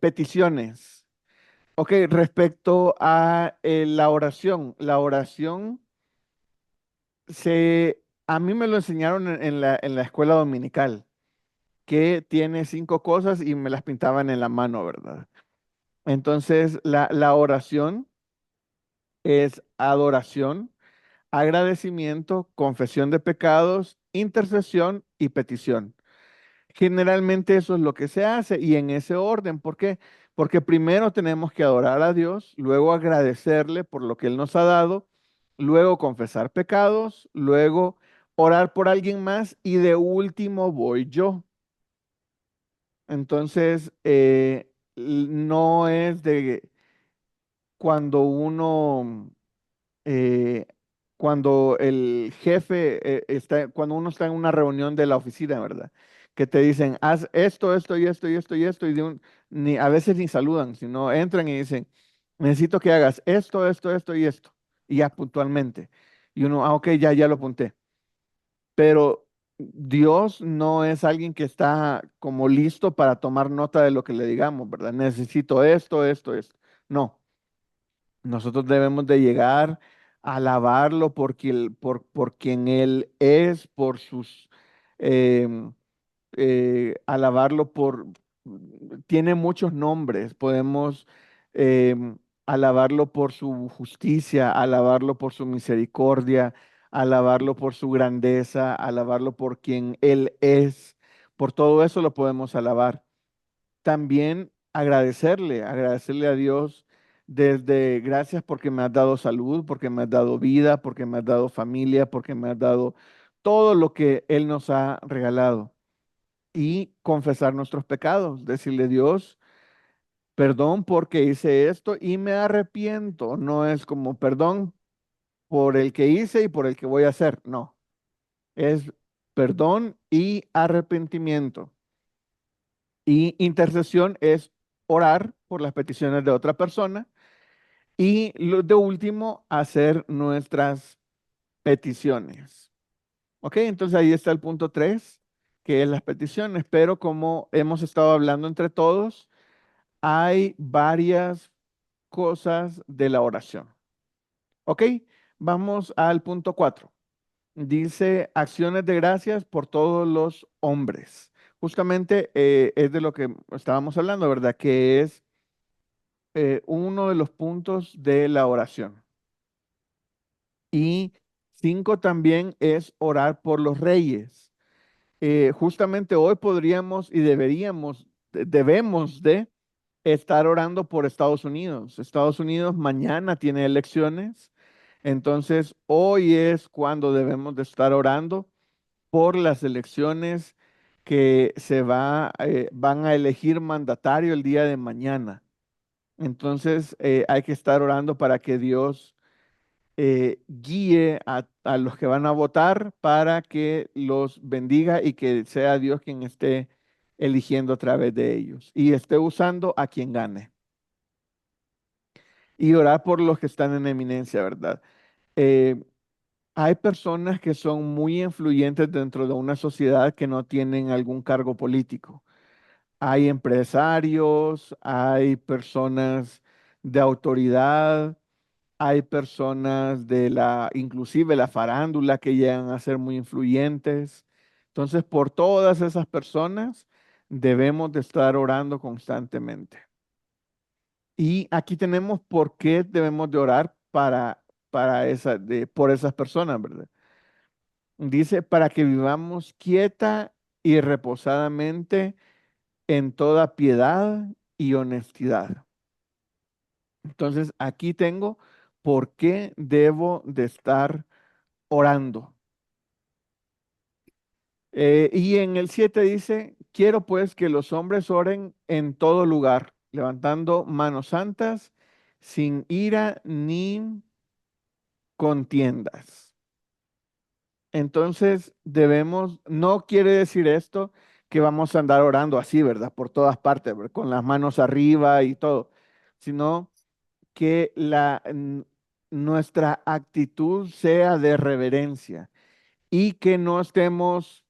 Peticiones. Ok, respecto a la oración a mí me lo enseñaron en la escuela dominical, que tiene 5 cosas y me las pintaban en la mano, ¿verdad? Entonces, la oración es adoración, agradecimiento, confesión de pecados, intercesión y petición. Generalmente eso es lo que se hace y en ese orden. ¿Por qué? Porque primero tenemos que adorar a Dios, luego agradecerle por lo que Él nos ha dado, luego confesar pecados, luego orar por alguien más y de último voy yo. Entonces, no es de cuando uno eh, cuando el jefe cuando uno está en una reunión de la oficina, ¿verdad? Que te dicen, haz esto, esto y esto y esto y esto, y a veces ni saludan, sino entran y dicen, necesito que hagas esto, esto, esto y esto, y ya puntualmente. Y uno, ok, ya lo apunté. Pero Dios no es alguien que está como listo para tomar nota de lo que le digamos, ¿verdad? Necesito esto, esto, esto. No. Nosotros debemos de llegar a alabarlo por quien Él es, por sus, em, alabarlo tiene muchos nombres. Podemos em, alabarlo por su justicia, alabarlo por su misericordia, alabarlo por su grandeza, alabarlo por quien Él es. Por todo eso lo podemos alabar. También agradecerle a Dios desde gracias porque me has dado salud, porque me has dado vida, porque me has dado familia, porque me has dado todo lo que Él nos ha regalado. Y confesar nuestros pecados, decirle Dios, perdón porque hice esto y me arrepiento. No es como perdón por el que hice y por el que voy a hacer. No, es perdón y arrepentimiento. Y intercesión es orar por las peticiones de otra persona. Y de último, hacer nuestras peticiones. Ok, entonces ahí está el punto 3, que es las peticiones. Pero como hemos estado hablando entre todos, hay varias cosas de la oración. Ok, vamos al punto 4. Dice acciones de gracias por todos los hombres. Justamente es de lo que estábamos hablando, ¿verdad? Que es uno de los puntos de la oración. Y 5 también es orar por los reyes. Justamente hoy podríamos y debemos de estar orando por Estados Unidos. Estados Unidos mañana tiene elecciones, entonces hoy es cuando debemos de estar orando por las elecciones que van a elegir mandatario el día de mañana. Entonces hay que estar orando para que Dios guíe a los que van a votar para que los bendiga y que sea Dios quien esté eligiendo a través de ellos y esté usando a quien gane. y orar por los que están en eminencia, ¿verdad? Eh, Hay personas que son muy influyentes dentro de una sociedad que no tienen algún cargo político. Hay empresarios, hay personas de autoridad, hay personas de inclusive la farándula que llegan a ser muy influyentes. Entonces, por todas esas personas debemos de estar orando constantemente. Y aquí tenemos por qué debemos de orar por esas personas, ¿verdad? Dice, para que vivamos quieta y reposadamente en toda piedad y honestidad. Entonces, aquí tengo por qué debo de estar orando. Y en el 7 dice, quiero pues que los hombres oren en todo lugar, levantando manos santas, sin ira ni contiendas. Entonces debemos, no quiere decir esto que vamos a andar orando así, ¿verdad? Por todas partes, ¿verdad? Con las manos arriba y todo, sino que nuestra actitud sea de reverencia y que no estemos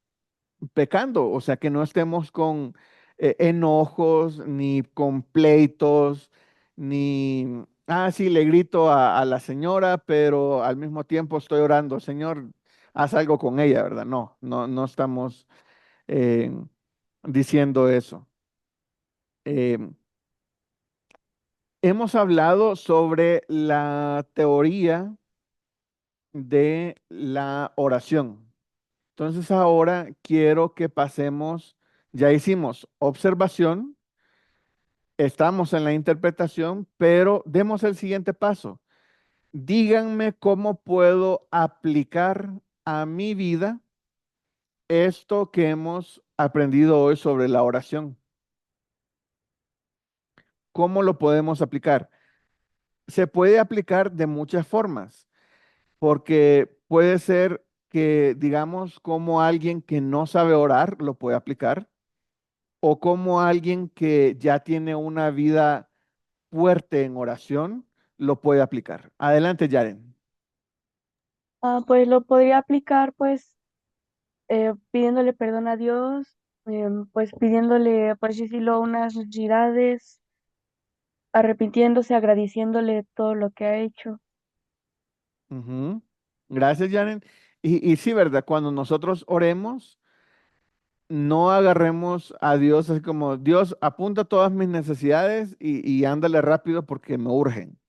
pecando, o sea, que no estemos con enojos, ni con pleitos, ni, sí, le grito a la señora, pero al mismo tiempo estoy orando, Señor, haz algo con ella, ¿verdad? No, no, no estamos eh, diciendo eso. Eh, Hemos hablado sobre la teoría de la oración. Entonces ahora quiero que pasemos, ya hicimos observación, estamos en la interpretación, pero demos el siguiente paso. Díganme cómo puedo aplicar a mi vida esto que hemos aprendido hoy sobre la oración. ¿Cómo lo podemos aplicar? Se puede aplicar de muchas formas, porque puede ser que, digamos, como alguien que no sabe orar lo puede aplicar, o como alguien que ya tiene una vida fuerte en oración lo puede aplicar. Adelante, Yaren. Pues lo podría aplicar pues pidiéndole perdón a Dios, pues pidiéndole, por así decirlo, unas necesidades, arrepintiéndose, agradeciéndole todo lo que ha hecho. Ujú. Gracias, Yaren. Y sí, ¿verdad? Cuando nosotros oremos, no agarremos a Dios así como, Dios, apunta todas mis necesidades y ándale rápido porque me urgen.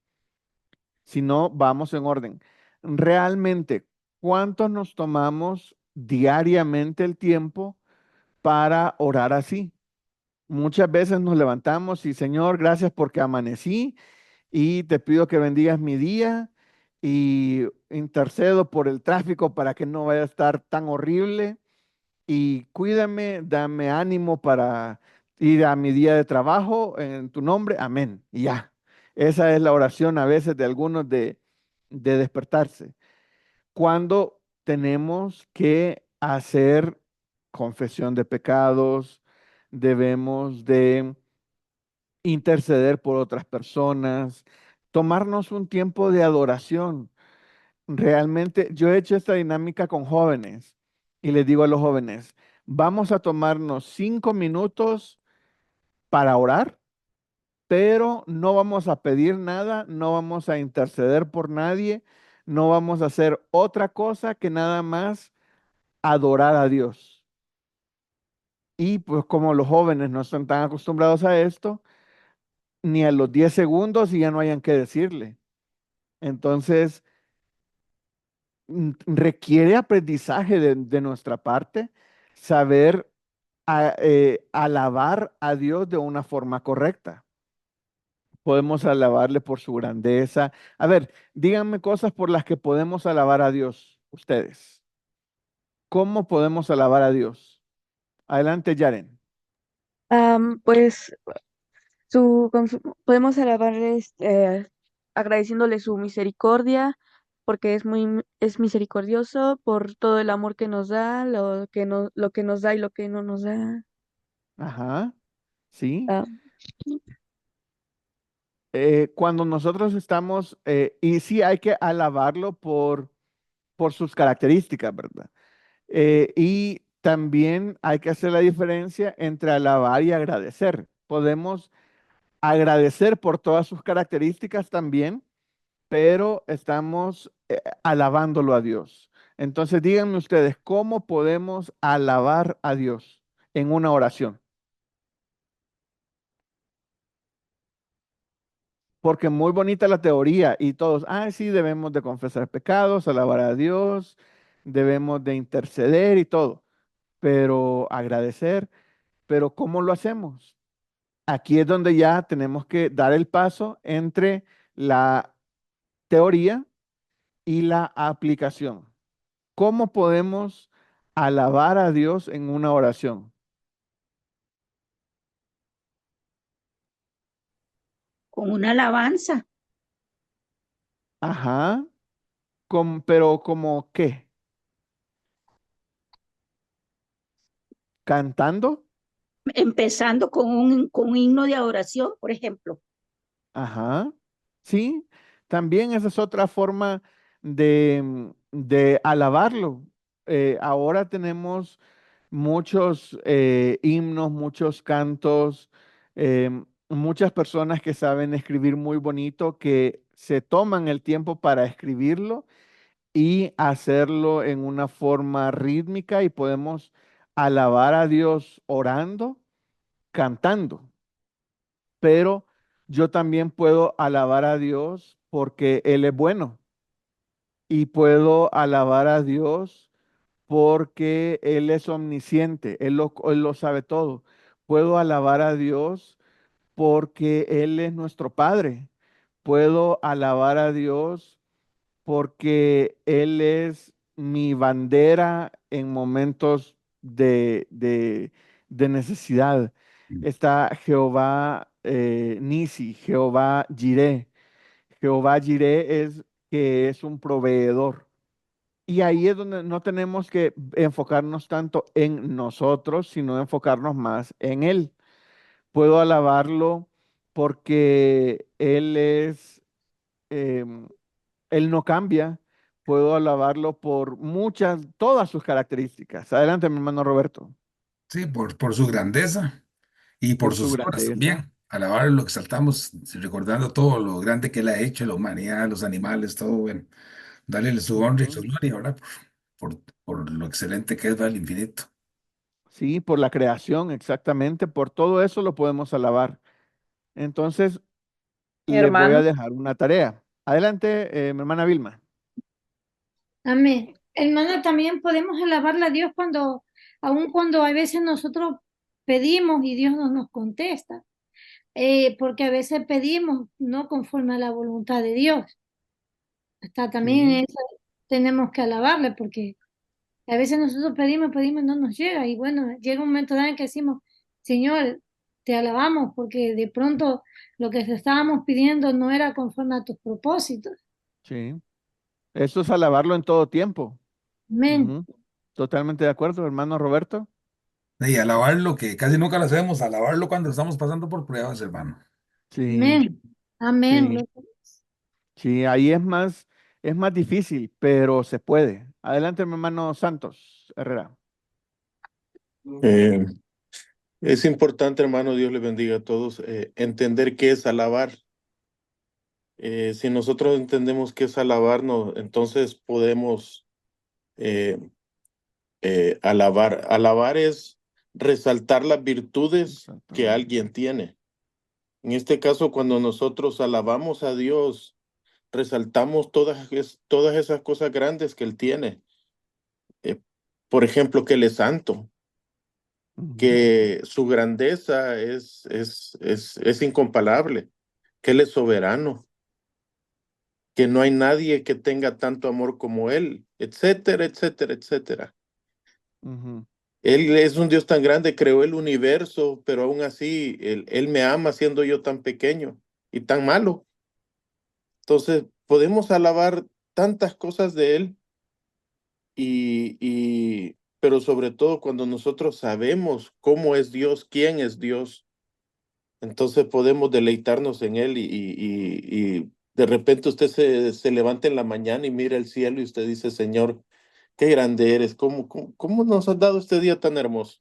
Sino vamos en orden. Realmente, ¿cuánto nos tomamos diariamente el tiempo para orar así? Muchas veces nos levantamos y Señor, gracias porque amanecí y te pido que bendigas mi día y intercedo por el tráfico para que no vaya a estar tan horrible y cuídame, dame ánimo para ir a mi día de trabajo en tu nombre, amén. Y ya, esa es la oración a veces de algunos de despertarse. Cuando tenemos que hacer confesión de pecados, debemos de interceder por otras personas, tomarnos un tiempo de adoración. Realmente, yo he hecho esta dinámica con jóvenes y les digo a los jóvenes, vamos a tomarnos 5 minutos para orar, pero no vamos a pedir nada, no vamos a interceder por nadie, no vamos a hacer otra cosa que nada más adorar a Dios. Y pues como los jóvenes no están tan acostumbrados a esto, ni a los 10 segundos y ya no hayan que decirle. Entonces, requiere aprendizaje de nuestra parte, saber alabar a Dios de una forma correcta. Podemos alabarle por su grandeza. A ver, díganme cosas por las que podemos alabar a Dios, ustedes. ¿Cómo podemos alabar a Dios? Adelante, Yaren. Pues podemos alabarles agradeciéndole su misericordia, porque es misericordioso por todo el amor que nos da, lo que nos da y lo que no nos da. Ajá, sí. Ah, cuando nosotros estamos, y sí hay que alabarlo por sus características, ¿verdad? Y también hay que hacer la diferencia entre alabar y agradecer. Podemos agradecer por todas sus características también, pero estamos alabándolo a Dios. Entonces, díganme ustedes, ¿cómo podemos alabar a Dios en una oración? Porque muy bonita la teoría y todos, sí, debemos de confesar pecados, alabar a Dios, debemos de interceder y todo, pero agradecer, pero ¿cómo lo hacemos? Aquí es donde ya tenemos que dar el paso entre la teoría y la aplicación. ¿Cómo podemos alabar a Dios en una oración? Con una alabanza, Ajá, pero ¿como qué? ¿Cantando? empezando con un himno de adoración, por ejemplo. Ajá, sí, también esa es otra forma de alabarlo. Ahora tenemos muchos himnos, muchos cantos, muchas personas que saben escribir muy bonito, que se toman el tiempo para escribirlo y hacerlo en una forma rítmica y podemos alabar a Dios orando, cantando, pero yo también puedo alabar a Dios porque Él es bueno y puedo alabar a Dios porque Él es omnisciente, Él lo sabe todo. Puedo alabar a Dios porque Él es nuestro Padre. Puedo alabar a Dios porque Él es mi bandera en momentos de necesidad. Está Jehová Nisi, Jehová Jireh. Jehová Jireh es que es un proveedor. Y ahí es donde no tenemos que enfocarnos tanto en nosotros, sino enfocarnos más en Él. Puedo alabarlo porque em, Él no cambia. Puedo alabarlo por todas sus características. Adelante, mi hermano Roberto, Sí, por su grandeza y por por su sus obras grandeza. también. Alabarlo, lo exaltamos, recordando todo lo grande que Él ha hecho, la humanidad, los animales, todo, bueno, darle su honra y su Ujú. gloria, ¿verdad? Por lo excelente que es, ¿verdad? El infinito. Sí, por la creación, exactamente. Por todo eso lo podemos alabar. Entonces, le voy a Hermano, dejar una tarea. Adelante, mi hermana Vilma. Amén. Hermana, también podemos alabarle a Dios aun cuando a veces nosotros pedimos y Dios no nos contesta, porque a veces pedimos no conforme a la voluntad de Dios. Hasta también Sí, eso tenemos que alabarle, porque a veces nosotros pedimos, y no nos llega. Y bueno, llega un momento en el que decimos, Señor, te alabamos, porque de pronto lo que te estábamos pidiendo no era conforme a tus propósitos. sí. Eso es alabarlo en todo tiempo. Amén. Ujú. Totalmente de acuerdo, hermano Roberto. Y alabarlo, que casi nunca lo hacemos, alabarlo cuando estamos pasando por pruebas, hermano. Sí, Amén. Amén. sí, sí, ahí es más difícil, pero se puede. Adelante, mi hermano Santos Herrera. Eh, es importante, hermano, Dios les bendiga a todos, entender qué es alabar. Si nosotros entendemos qué es alabarnos, entonces podemos eh, alabar. Alabar es resaltar las virtudes que Exactamente. alguien tiene. En este caso, cuando nosotros alabamos a Dios, resaltamos todas esas cosas grandes que Él tiene. Eh, por ejemplo, que Él es santo, Ujú, que su grandeza es incomparable, que Él es soberano, que no hay nadie que tenga tanto amor como Él, etcétera, etcétera, etcétera. ujú, Él es un Dios tan grande, creó el universo, pero aún así Él me ama siendo yo tan pequeño y tan malo. Entonces, podemos alabar tantas cosas de Él pero sobre todo cuando nosotros sabemos cómo es Dios, quién es Dios, Entonces podemos deleitarnos en Él y de repente usted se levanta en la mañana y mira el cielo y usted dice, Señor, qué grande eres, ¿cómo nos has dado este día tan hermoso?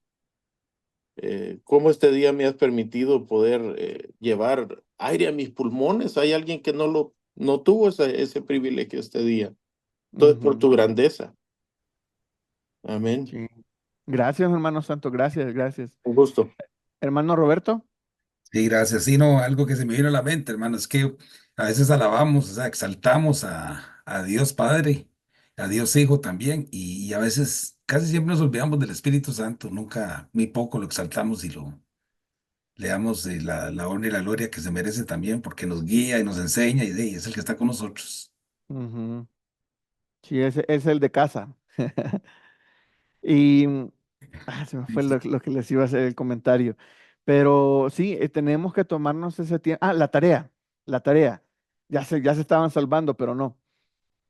¿Cómo este día me has permitido poder llevar aire a mis pulmones? Hay alguien que no tuvo ese privilegio este día. Todo es por Ujú, tu grandeza. Amén. sí. Gracias, hermano Santo, gracias, gracias. Un gusto. Hermano Roberto. Sí, gracias. Sí, no, algo que se me vino a la mente, hermano, es que a veces alabamos, o sea, exaltamos a Dios Padre, a Dios Hijo también, y a veces casi siempre nos olvidamos del Espíritu Santo, nunca, muy poco lo exaltamos y le damos la honra y la gloria que se merece también, porque nos guía y nos enseña y es el que está con nosotros. Ujú, sí, ese es el de casa. Y se me Sí, fue sí. lo que les iba a hacer el comentario. Pero sí, tenemos que tomarnos ese tiempo. Ah, la tarea. Ya se estaban salvando, pero no.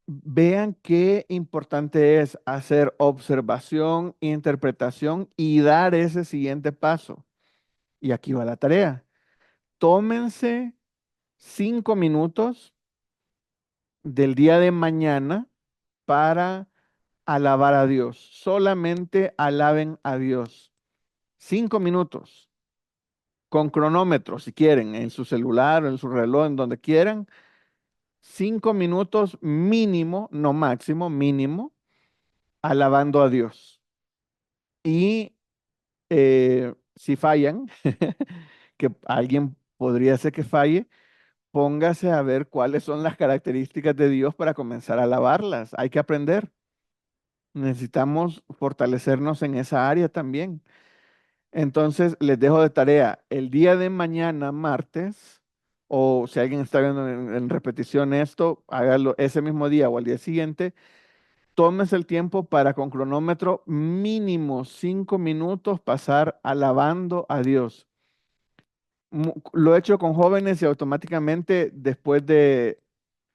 Vean qué importante es hacer observación, interpretación y dar ese siguiente paso. Y aquí va la tarea. Tómense 5 minutos del día de mañana para alabar a Dios. Solamente alaben a Dios. 5 minutos con cronómetro, si quieren, en su celular o en su reloj, en donde quieran. 5 minutos mínimo, no máximo, mínimo, alabando a Dios. Y si fallan, que alguien podría ser que falle, póngase a ver cuáles son las características de Dios para comenzar a alabarlas. Hay que aprender. Necesitamos fortalecernos en esa área también. Entonces, les dejo de tarea el día de mañana, martes, o si alguien está viendo en repetición esto, hágalo ese mismo día o al día siguiente. Tómese el tiempo para con cronómetro mínimo 5 minutos pasar alabando a Dios. Lo he hecho con jóvenes y automáticamente después de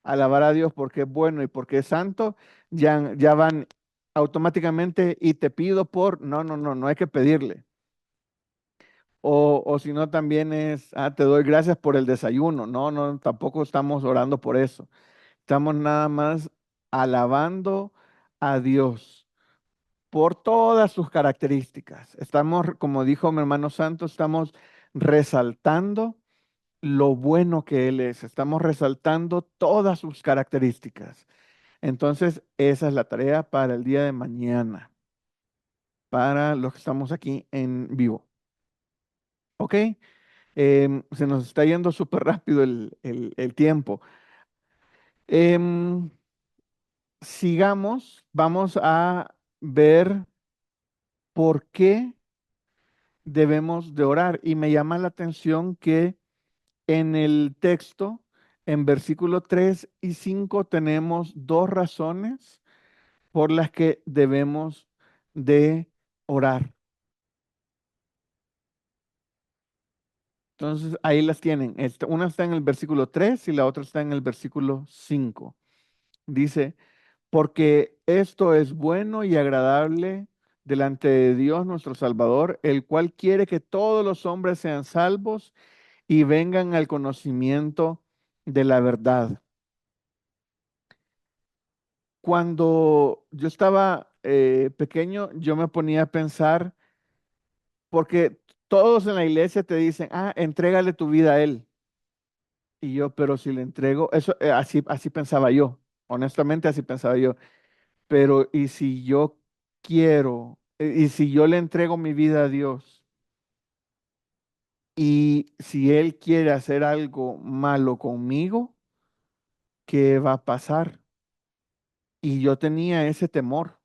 alabar a Dios porque es bueno y porque es santo, ya van automáticamente y te pido por, no hay que pedirle. O si no, también es, te doy gracias por el desayuno. No, tampoco estamos orando por eso. Estamos nada más alabando a Dios por todas sus características. Estamos, como dijo mi hermano Santo, estamos resaltando lo bueno que Él es. Estamos resaltando todas sus características. Entonces, esa es la tarea para el día de mañana, para los que estamos aquí en vivo. ¿Ok? Se nos está yendo súper rápido el tiempo. Em, Sigamos, vamos a ver por qué debemos de orar. Y me llama la atención que en el texto, en versículo 3 y 5, tenemos dos razones por las que debemos de orar. Entonces, ahí las tienen. Una está en el versículo 3 y la otra está en el versículo 5. Dice, porque esto es bueno y agradable delante de Dios nuestro Salvador, el cual quiere que todos los hombres sean salvos y vengan al conocimiento de la verdad. Cuando yo estaba pequeño, yo me ponía a pensar, porque todos en la iglesia te dicen, entrégale tu vida a Él. Y yo, pero si le entrego, eso, así pensaba yo, honestamente así pensaba yo. Pero ¿y si yo quiero, y si yo le entrego mi vida a Dios, y si Él quiere hacer algo malo conmigo, qué va a pasar? Y yo tenía ese temor.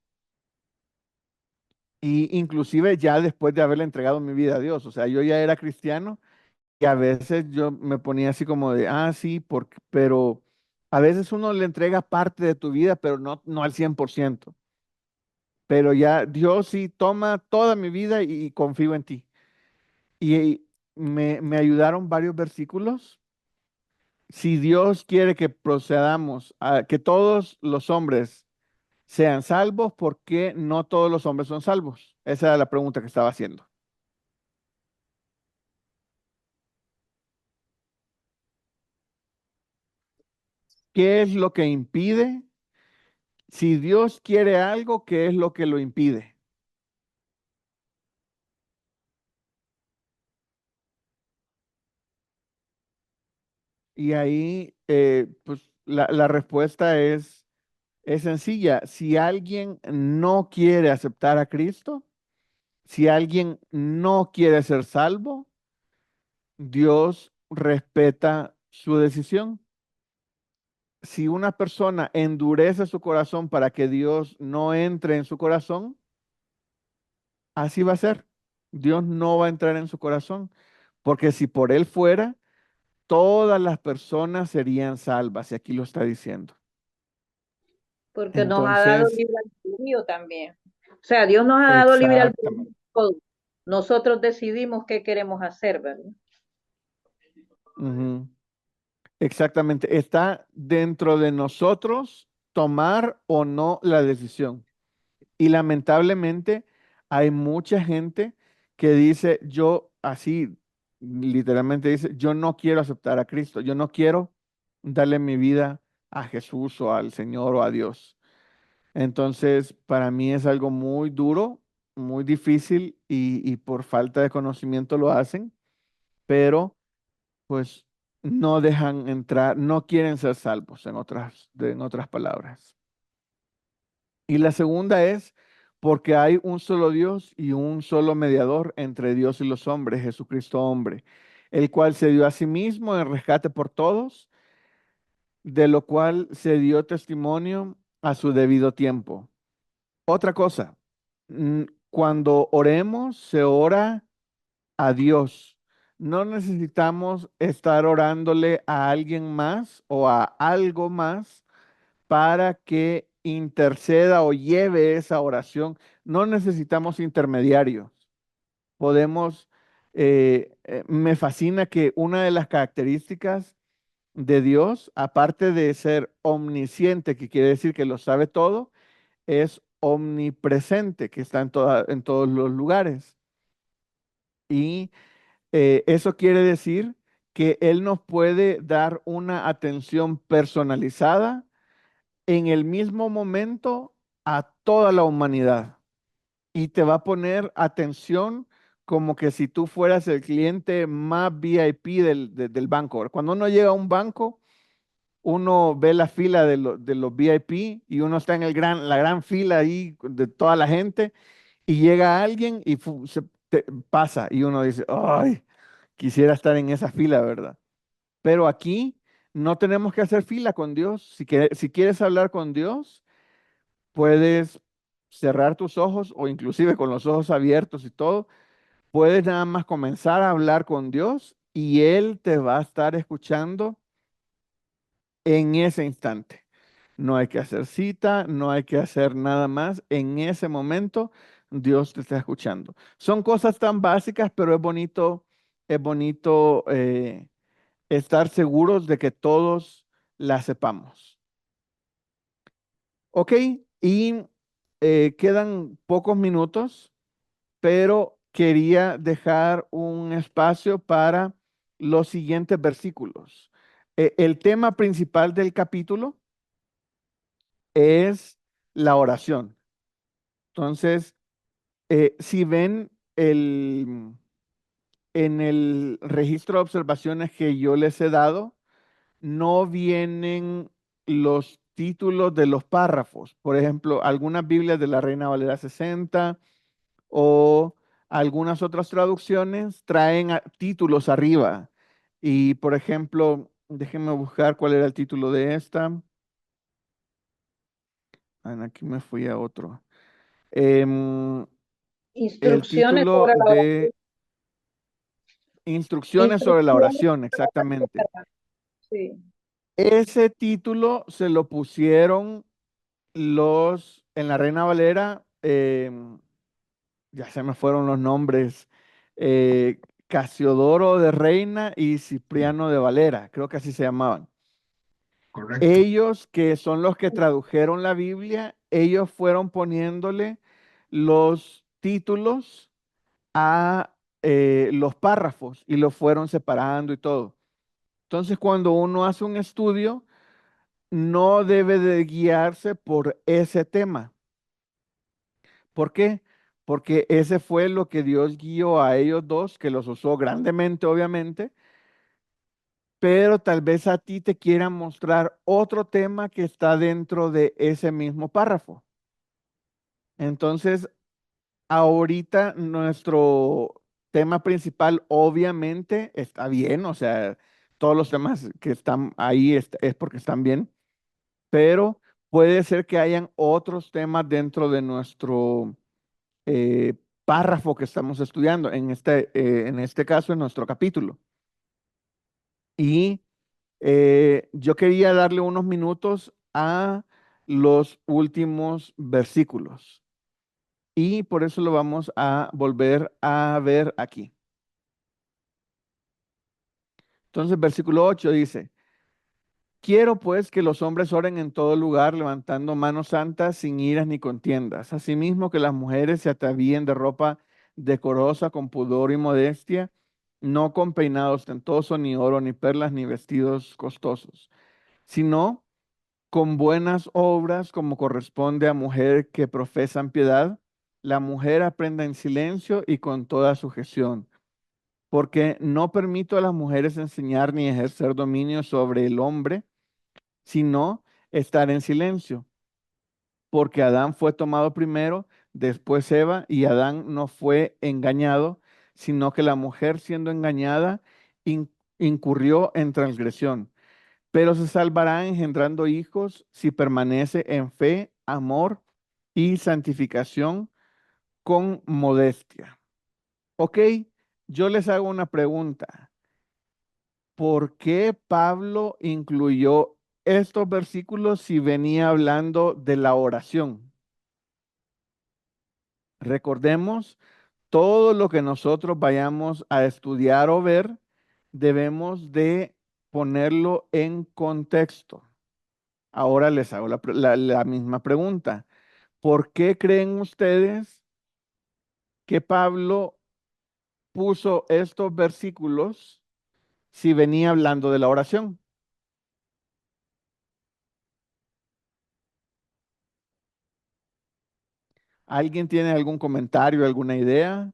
Y inclusive ya después de haberle entregado mi vida a Dios, o sea, yo ya era cristiano y a veces yo me ponía así como de, sí, pero a veces uno le entrega parte de tu vida, pero no al 100%. Pero ya Dios sí toma toda mi vida y confío en ti. Y me ayudaron varios versículos. Si Dios quiere que procedamos a que todos los hombres sean salvos, ¿por qué no todos los hombres son salvos? Esa era la pregunta que estaba haciendo. ¿Qué es lo que impide? Si Dios quiere algo, ¿qué es lo que lo impide? Y ahí, pues la respuesta es sencilla. Si alguien no quiere aceptar a Cristo, si alguien no quiere ser salvo, Dios respeta su decisión. Si una persona endurece su corazón para que Dios no entre en su corazón, así va a ser. Dios no va a entrar en su corazón, porque si por él fuera, todas las personas serían salvas, y aquí lo está diciendo. Porque nos ha dado Entonces, libre albedrío también. O sea, Dios nos ha dado libre albedrío. exactamente. Todo. Nosotros decidimos qué queremos hacer, ¿verdad? Ujú. Exactamente. Está dentro de nosotros tomar o no la decisión. Y lamentablemente hay mucha gente que dice, yo así, literalmente dice, yo no quiero aceptar a Cristo, yo no quiero darle mi vida a Jesús o al Señor o a Dios. Entonces, para mí es algo muy duro, muy difícil y por falta de conocimiento lo hacen, pero pues no dejan entrar, no quieren ser salvos, en otras palabras. Y la segunda es porque hay un solo Dios y un solo mediador entre Dios y los hombres, Jesucristo hombre, el cual se dio a sí mismo en rescate por todos, de lo cual se dio testimonio a su debido tiempo. Otra cosa, cuando oremos, se ora a Dios. No necesitamos estar orándole a alguien más o a algo más para que interceda o lleve esa oración. No necesitamos intermediarios. Podemos, me fascina que una de las características de Dios, aparte de ser omnisciente, que quiere decir que lo sabe todo, es omnipresente, que está en todos los lugares. Y eso quiere decir que Él nos puede dar una atención personalizada en el mismo momento a toda la humanidad y te va a poner atención como que si tú fueras el cliente más VIP del banco. Cuando uno llega a un banco, uno ve la fila de los VIP y uno está en la gran fila ahí de toda la gente y llega alguien y pasa y uno dice, ay, quisiera estar en esa fila, ¿verdad? Pero aquí no tenemos que hacer fila con Dios. Si quieres hablar con Dios, puedes cerrar tus ojos o inclusive con los ojos abiertos y todo, puedes nada más comenzar a hablar con Dios y Él te va a estar escuchando en ese instante. No hay que hacer cita, no hay que hacer nada más. En ese momento Dios te está escuchando. Son cosas tan básicas, pero es bonito estar seguros de que todos las sepamos. Ok, y quedan pocos minutos, pero quería dejar un espacio para los siguientes versículos. El tema principal del capítulo es la oración. Entonces, si ven en el registro de observaciones que yo les he dado, no vienen los títulos de los párrafos. Por ejemplo, algunas Biblias de la Reina Valera 60 o algunas otras traducciones traen títulos arriba. Y por ejemplo, déjenme buscar cuál era el título de esta. Aquí me fui a otro. El Instrucciones título sobre la oración. de Instrucciones sobre la Instrucciones oración, sobre la exactamente. oración. Sí. Ese título se lo pusieron en la Reina Valera, ya se me fueron los nombres, Casiodoro de Reina y Cipriano de Valera, creo que así se llamaban. Correcto. Ellos, que son los que tradujeron la Biblia, ellos fueron poniéndole los títulos a los párrafos y los fueron separando y todo. Entonces, cuando uno hace un estudio, no debe de guiarse por ese tema. ¿Por qué? Porque ese fue lo que Dios guió a ellos dos, que los usó grandemente, obviamente, pero tal vez a ti te quieran mostrar otro tema que está dentro de ese mismo párrafo. Entonces, ahorita nuestro tema principal obviamente está bien, o sea, todos los temas que están ahí es porque están bien, pero puede ser que hayan otros temas dentro de nuestro eh, párrafo que estamos estudiando, en este caso, en nuestro capítulo. Y yo quería darle unos minutos a los últimos versículos. Y por eso lo vamos a volver a ver aquí. Entonces, versículo 8 dice, quiero pues que los hombres oren en todo lugar, levantando manos santas, sin iras ni contiendas. Asimismo, que las mujeres se atavíen de ropa decorosa, con pudor y modestia, no con peinado ostentoso, ni oro, ni perlas, ni vestidos costosos, sino con buenas obras, como corresponde a mujer que profesan piedad. La mujer aprenda en silencio y con toda sujeción, porque no permito a las mujeres enseñar ni ejercer dominio sobre el hombre, sino estar en silencio, porque Adán fue tomado primero, después Eva, y Adán no fue engañado, sino que la mujer, siendo engañada, incurrió en transgresión, pero se salvará engendrando hijos si permanece en fe, amor y santificación con modestia. Ok, yo les hago una pregunta. ¿Por qué Pablo incluyó estos versículos si venía hablando de la oración? Recordemos, todo lo que nosotros vayamos a estudiar o ver, debemos de ponerlo en contexto. Ahora les hago la misma pregunta. ¿Por qué creen ustedes que Pablo puso estos versículos si venía hablando de la oración? ¿Alguien tiene algún comentario, alguna idea?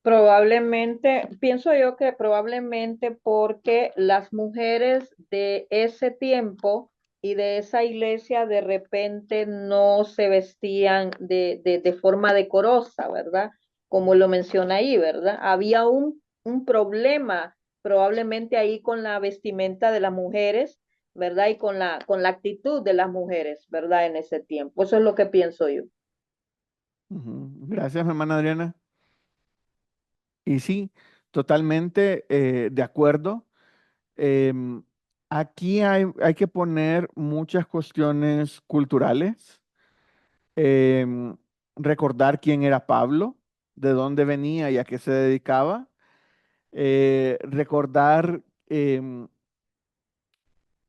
Probablemente, pienso yo que probablemente porque las mujeres de ese tiempo y de esa iglesia de repente no se vestían de forma decorosa, ¿verdad? Como lo menciona ahí, ¿verdad? Había un problema probablemente ahí con la vestimenta de las mujeres, ¿verdad? Y con la actitud de las mujeres, ¿verdad? En ese tiempo. Eso es lo que pienso yo. Ujú. Gracias, hermana Adriana. Y sí, totalmente de acuerdo. Em, Aquí hay que poner muchas cuestiones culturales. Em, Recordar quién era Pablo, de dónde venía y a qué se dedicaba. Recordar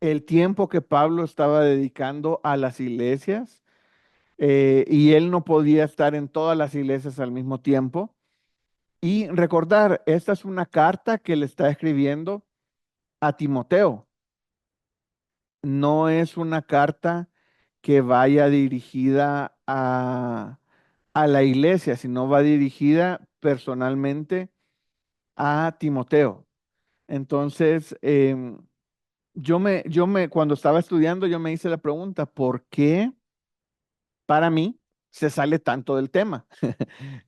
el tiempo que Pablo estaba dedicando a las iglesias, y él no podía estar en todas las iglesias al mismo tiempo. Y recordar, esta es una carta que le está escribiendo a Timoteo. No es una carta que vaya dirigida a la iglesia, sino va dirigida personalmente a Timoteo. Entonces, cuando estaba estudiando, yo me hice la pregunta, ¿por qué para mí se sale tanto del tema?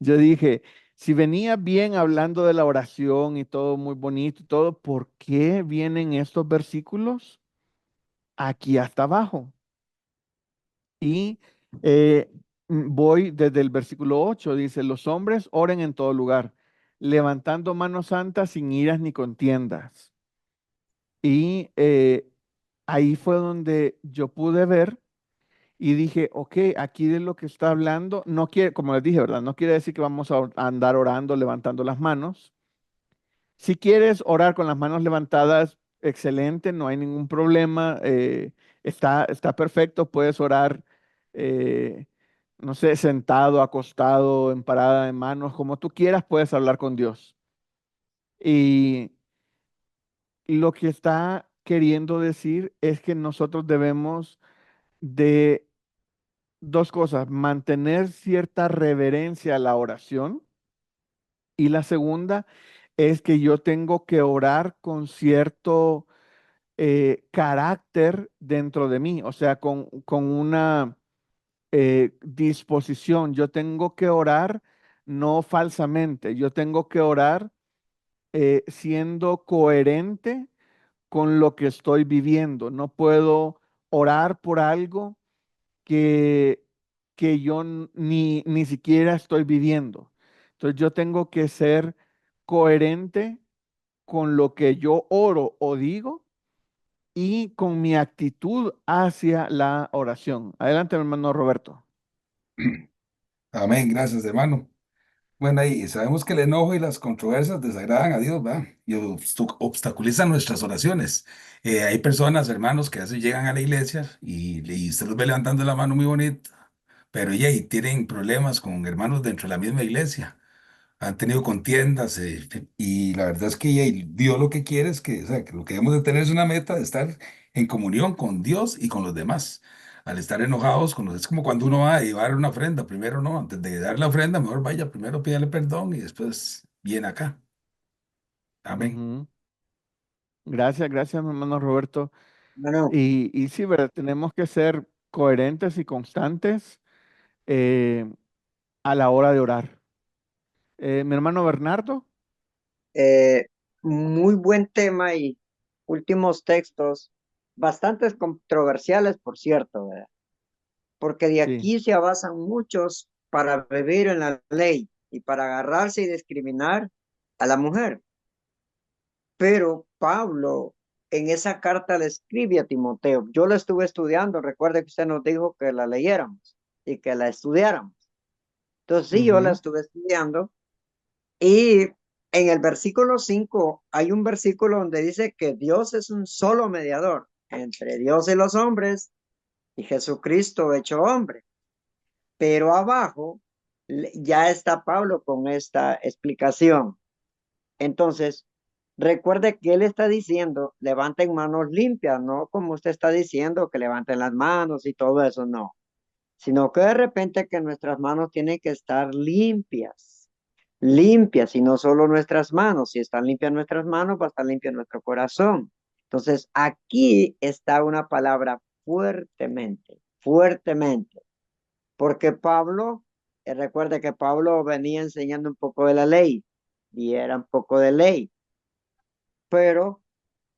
Yo dije, si venía bien hablando de la oración y todo muy bonito y todo, ¿por qué vienen estos versículos aquí hasta abajo? Y voy desde el versículo 8, dice, los hombres oren en todo lugar, levantando manos santas sin iras ni contiendas. Y ahí fue donde yo pude ver y dije, ok, aquí de lo que está hablando, no quiere, como les dije, ¿verdad? No quiere decir que vamos a andar orando, levantando las manos. Si quieres orar con las manos levantadas, excelente, no hay ningún problema, está perfecto, puedes orar, eh, no sé, sentado, acostado, en parada de manos, como tú quieras, puedes hablar con Dios. Y lo que está queriendo decir es que nosotros debemos de dos cosas: mantener cierta reverencia a la oración, y la segunda es que yo tengo que orar con cierto carácter dentro de mí, o sea, con una disposición. Yo tengo que orar no falsamente, yo tengo que orar siendo coherente con lo que estoy viviendo. No puedo orar por algo que, que yo ni siquiera estoy viviendo. Entonces yo tengo que ser coherente con lo que yo oro o digo y con mi actitud hacia la oración. Adelante, mi hermano Roberto. Amén, gracias, hermano. Bueno, ahí sabemos que el enojo y las controversias desagradan a Dios, ¿va? Y obstaculizan nuestras oraciones. Hay personas, hermanos, que a veces llegan a la iglesia y usted los ve levantando la mano muy bonito, pero ya y tienen problemas con hermanos dentro de la misma iglesia. Han tenido contiendas, y la verdad es que Dios lo que quiere es que, o sea, que lo que debemos de tener es una meta de estar en comunión con Dios y con los demás. Al estar enojados con los, es como cuando uno va a llevar una ofrenda, primero no, antes de dar la ofrenda, mejor vaya, primero pídale perdón y después viene acá. Amén. Ujú. Gracias, gracias, mi hermano Roberto. Bueno, Y sí, ¿verdad? Tenemos que ser coherentes y constantes eh, a la hora de orar. Mi hermano Bernardo. eh, muy buen tema y últimos textos, bastantes controversiales, por cierto, ¿verdad? Porque de Sí. aquí se basan muchos para vivir en la ley y para agarrarse y discriminar a la mujer. Pero Pablo en esa carta le escribe a Timoteo. Yo la estuve estudiando, recuerde que usted nos dijo que la leyéramos y que la estudiáramos. Entonces sí, yo la Ujú, estuve estudiando y en el versículo 5 hay un versículo donde dice que Dios es un solo mediador entre Dios y los hombres y Jesucristo hecho hombre. Pero abajo ya está Pablo con esta explicación. Entonces, recuerde que él está diciendo, levanten manos limpias, no como usted está diciendo, que levanten las manos y todo eso, no. Sino que de repente que nuestras manos tienen que estar limpias, limpias, y no solo nuestras manos. Si están limpias nuestras manos, va a estar limpio nuestro corazón. Entonces, aquí está una palabra fuertemente, fuertemente, porque Pablo, recuerde que Pablo venía enseñando un poco de la ley, y era un poco de ley, pero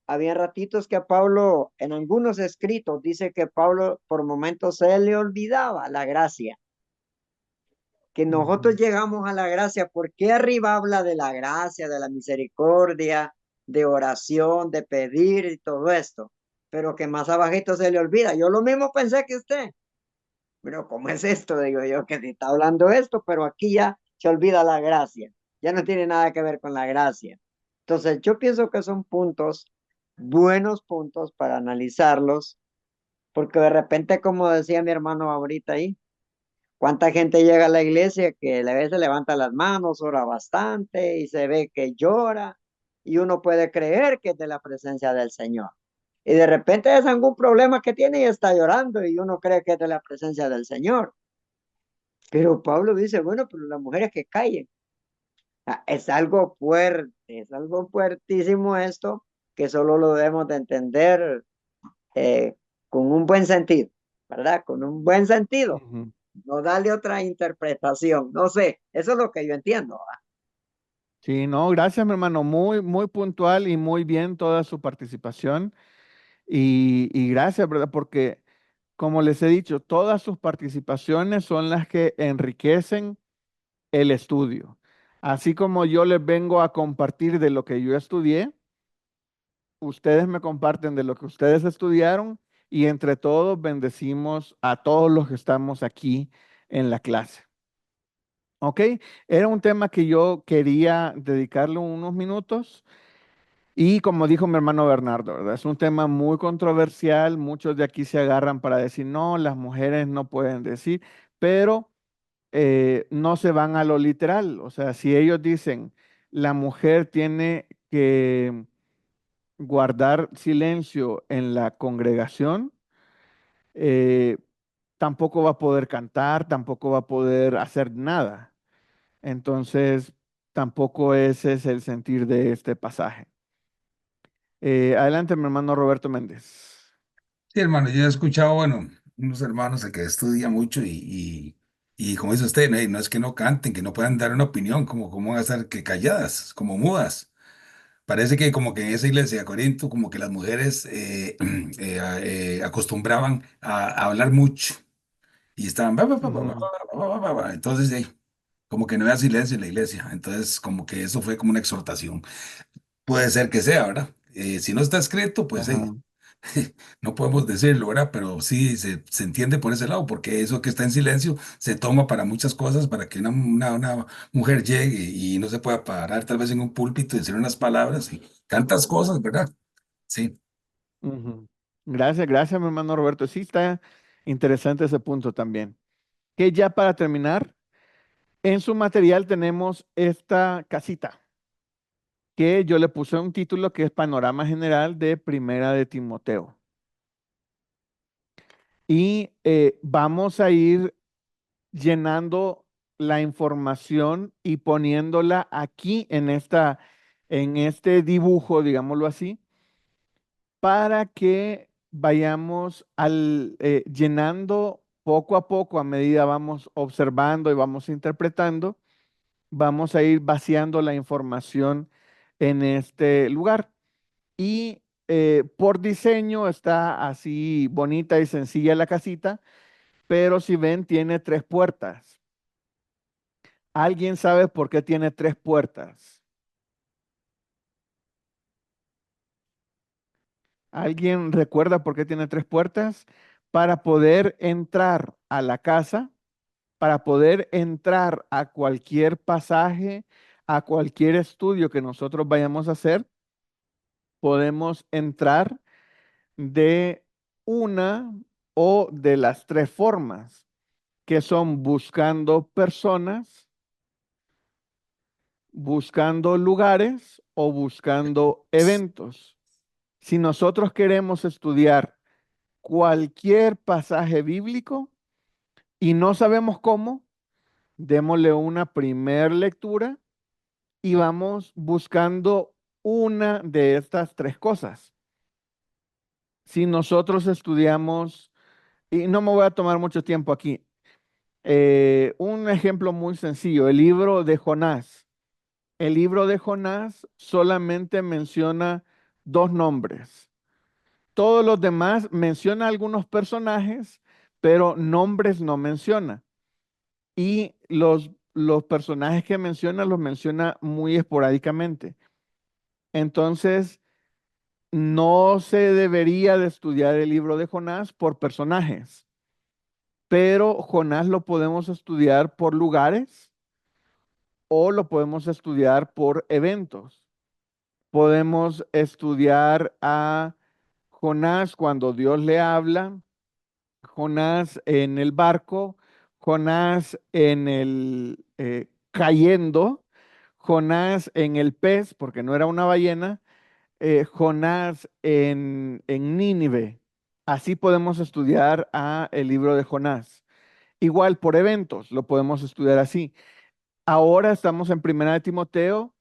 había ratitos que a Pablo, en algunos escritos, dice que Pablo por momentos se le olvidaba la gracia, que nosotros ujú, llegamos a la gracia, porque arriba habla de la gracia, de la misericordia, de oración, de pedir y todo esto, pero que más abajito se le olvida. Yo lo mismo pensé que usted, pero ¿cómo es esto? Digo yo, que se está hablando esto, pero aquí ya se olvida la gracia, ya no tiene nada que ver con la gracia. Entonces, yo pienso que son puntos, buenos puntos para analizarlos, porque de repente, como decía mi hermano ahorita ahí, cuánta gente llega a la iglesia que a veces levanta las manos, ora bastante y se ve que llora, y uno puede creer que es de la presencia del Señor. Y de repente es algún problema que tiene y está llorando y uno cree que es de la presencia del Señor. Pero Pablo dice, bueno, pero las mujeres que callen. Es algo fuerte, es algo fuertísimo esto, que solo lo debemos de entender con un buen sentido, ¿verdad? Con un buen sentido. ujú. No darle otra interpretación. No sé, eso es lo que yo entiendo. Sí, no, gracias, mi hermano. Muy, muy puntual y muy bien toda su participación. Y gracias, ¿verdad? Porque, como les he dicho, todas sus participaciones son las que enriquecen el estudio. Así como yo les vengo a compartir de lo que yo estudié, ustedes me comparten de lo que ustedes estudiaron, y entre todos bendecimos a todos los que estamos aquí en la clase. ¿Ok? Era un tema que yo quería dedicarle unos minutos. Y como dijo mi hermano Bernardo, ¿verdad? Es un tema muy controversial. Muchos de aquí se agarran para decir, no, las mujeres no pueden decir, pero no se van a lo literal. O sea, si ellos dicen, la mujer tiene guardar silencio en la congregación, eh, tampoco va a poder cantar, tampoco va a poder hacer nada. Entonces, tampoco ese es el sentir de este pasaje. Adelante, mi hermano Roberto Méndez. Sí, hermano, yo he escuchado, bueno, unos hermanos que estudian mucho y como dice usted, no es que no canten, que no puedan dar una opinión, como van a estar que calladas, como mudas. Parece que como que en esa iglesia de Corinto, como que las mujeres acostumbraban a hablar mucho y estaban... Ujú, Entonces, como que no había silencio en la iglesia. Entonces, como que eso fue como una exhortación. Puede ser que sea, ¿verdad? Si no está escrito, pues ajá, no podemos decirlo, ¿verdad? Pero sí se entiende por ese lado, porque eso que está en silencio se toma para muchas cosas, para que una mujer llegue y no se pueda parar tal vez en un púlpito y decir unas palabras y tantas cosas, ¿verdad? Sí. ujú. Gracias, gracias, mi hermano Roberto. Sí, está interesante ese punto también. Que ya para terminar, en su material tenemos esta casita, que yo le puse un título que es Panorama General de Primera de Timoteo. Y vamos a ir llenando la información y poniéndola aquí en este dibujo, digámoslo así, para que vayamos llenando poco a poco a medida vamos observando y vamos interpretando, vamos a ir vaciando la información en este lugar. Y por diseño está así bonita y sencilla la casita, pero si ven, tiene 3 puertas. ¿Alguien sabe por qué tiene 3 puertas? ¿Alguien recuerda por qué tiene 3 puertas? Para poder entrar a la casa, para poder entrar a cualquier pasaje, a cualquier estudio que nosotros vayamos a hacer, podemos entrar de una o de las 3 formas, que son buscando personas, buscando lugares o buscando eventos. Si nosotros queremos estudiar cualquier pasaje bíblico y no sabemos cómo, démosle una primer lectura y vamos buscando una de estas 3 cosas. Si nosotros estudiamos, y no me voy a tomar mucho tiempo aquí, un ejemplo muy sencillo, el libro de Jonás. El libro de Jonás solamente menciona 2 nombres. Todos los demás menciona algunos personajes, pero nombres no menciona. Y los personajes que menciona los menciona muy esporádicamente. Entonces, no se debería de estudiar el libro de Jonás por personajes, pero Jonás lo podemos estudiar por lugares o lo podemos estudiar por eventos. Podemos estudiar a Jonás cuando Dios le habla, Jonás en el barco, Jonás en el cayendo, Jonás en el pez, porque no era una ballena, Jonás en Nínive. Así podemos estudiar el libro de Jonás. Igual por eventos, lo podemos estudiar así. Ahora estamos en Primera de Timoteo.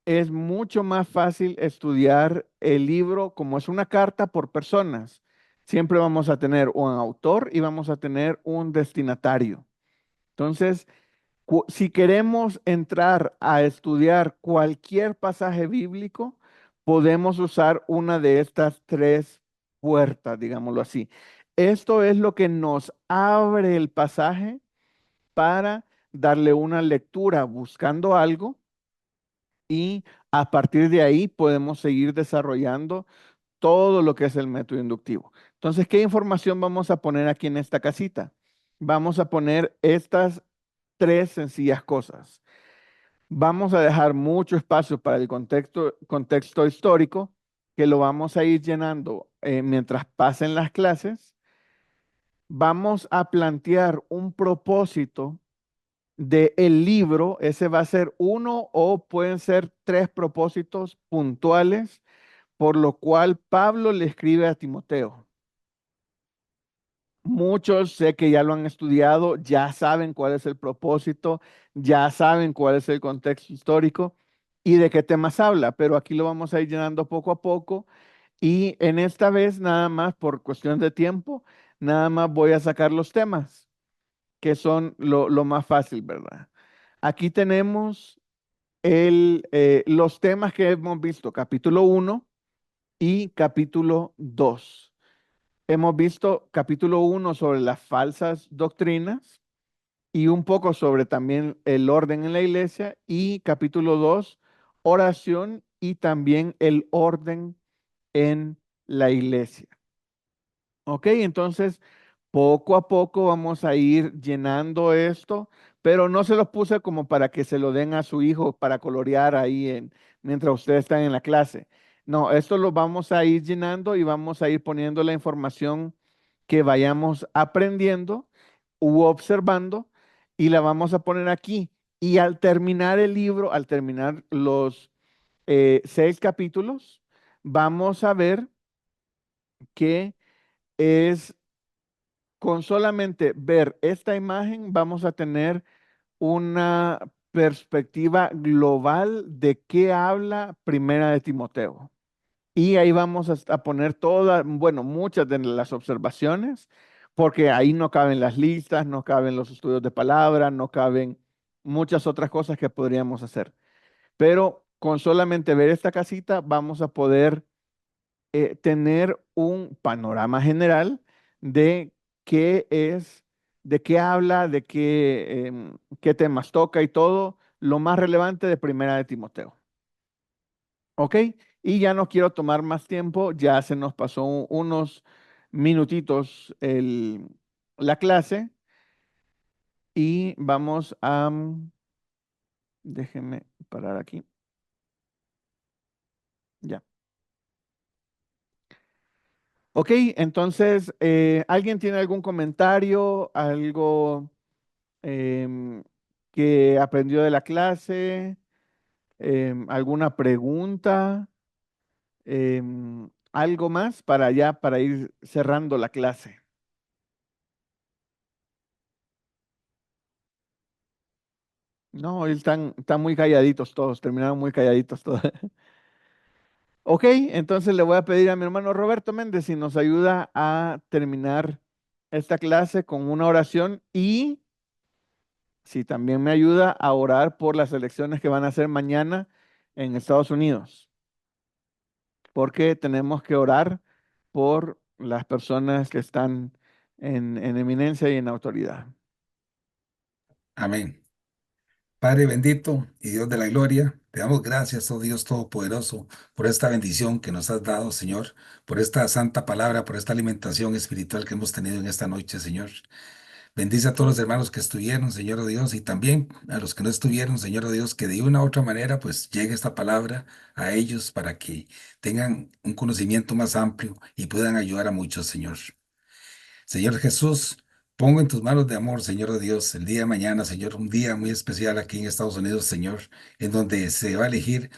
Es mucho más fácil estudiar el libro como es una carta por personas. Siempre vamos a tener un autor y vamos a tener un destinatario. Entonces, si queremos entrar a estudiar cualquier pasaje bíblico, podemos usar una de estas 3 puertas, digámoslo así. Esto es lo que nos abre el pasaje para darle una lectura buscando algo y a partir de ahí podemos seguir desarrollando todo lo que es el método inductivo. Entonces, ¿qué información vamos a poner aquí en esta casita? Vamos a poner estas 3 sencillas cosas. Vamos a dejar mucho espacio para el contexto histórico, que lo vamos a ir llenando mientras pasen las clases. Vamos a plantear un propósito del libro. Ese va a ser uno o pueden ser 3 propósitos puntuales por lo cual Pablo le escribe a Timoteo. Muchos sé que ya lo han estudiado, ya saben cuál es el propósito, ya saben cuál es el contexto histórico y de qué temas habla, pero aquí lo vamos a ir llenando poco a poco y en esta vez nada más por cuestión de tiempo, nada más voy a sacar los temas que son lo más fácil, ¿verdad? Aquí tenemos los temas que hemos visto, capítulo 1 y capítulo 2. Hemos visto capítulo 1 sobre las falsas doctrinas y un poco sobre también el orden en la iglesia y capítulo 2, oración y también el orden en la iglesia. Ok, entonces poco a poco vamos a ir llenando esto, pero no se los puse como para que se lo den a su hijo para colorear ahí mientras ustedes están en la clase. No, esto lo vamos a ir llenando y vamos a ir poniendo la información que vayamos aprendiendo u observando y la vamos a poner aquí. Y al terminar el libro, al terminar los 6 capítulos, vamos a ver que es con solamente ver esta imagen, vamos a tener una perspectiva global de qué habla Primera de Timoteo. Y ahí vamos a poner todas, bueno, muchas de las observaciones, porque ahí no caben las listas, no caben los estudios de palabra, no caben muchas otras cosas que podríamos hacer. Pero con solamente ver esta casita vamos a poder tener un panorama general de qué es, de qué habla, de qué temas toca y todo lo más relevante de Primera de Timoteo. ¿Ok? Y ya no quiero tomar más tiempo, ya se nos pasó unos minutitos la clase y vamos a, déjenme parar aquí. Ya. Ok, entonces, ¿alguien tiene algún comentario, algo que aprendió de la clase? ¿Alguna pregunta? ¿Algo más para ir cerrando la clase? No, hoy están muy calladitos todos, terminaron muy calladitos todos. Ok, entonces le voy a pedir a mi hermano Roberto Méndez si nos ayuda a terminar esta clase con una oración y si también me ayuda a orar por las elecciones que van a hacer mañana en Estados Unidos, porque tenemos que orar por las personas que están en eminencia y en autoridad. Amén. Padre bendito y Dios de la gloria, te damos gracias, oh Dios Todopoderoso, por esta bendición que nos has dado, Señor, por esta santa palabra, por esta alimentación espiritual que hemos tenido en esta noche, Señor. Bendice a todos los hermanos que estuvieron, Señor oh Dios, y también a los que no estuvieron, Señor oh Dios, que de una u otra manera pues llegue esta palabra a ellos para que tengan un conocimiento más amplio y puedan ayudar a muchos, Señor. Señor Jesús, pongo en tus manos de amor, Señor oh Dios, el día de mañana, Señor, un día muy especial aquí en Estados Unidos, Señor, en donde se va a elegir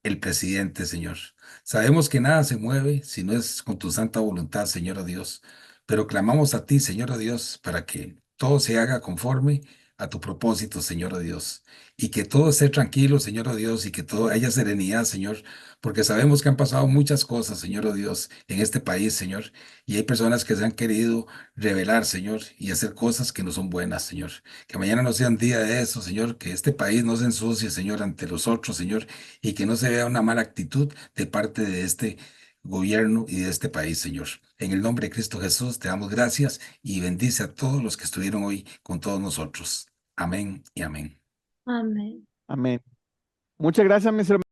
el presidente, Señor. Sabemos que nada se mueve si no es con tu santa voluntad, Señor oh Dios, pero clamamos a ti, Señor oh Dios, para que todo se haga conforme a tu propósito, Señor oh Dios, y que todo esté tranquilo, Señor oh Dios, y que todo haya serenidad, Señor, porque sabemos que han pasado muchas cosas, Señor oh Dios, en este país, Señor, y hay personas que se han querido rebelar, Señor, y hacer cosas que no son buenas, Señor. Que mañana no sea un día de eso, Señor, que este país no se ensucie, Señor, ante los otros, Señor, y que no se vea una mala actitud de parte de este gobierno y de este país, Señor. En el nombre de Cristo Jesús te damos gracias y bendice a todos los que estuvieron hoy con todos nosotros. Amén y amén. Amén. Amén. Muchas gracias, mis hermanos.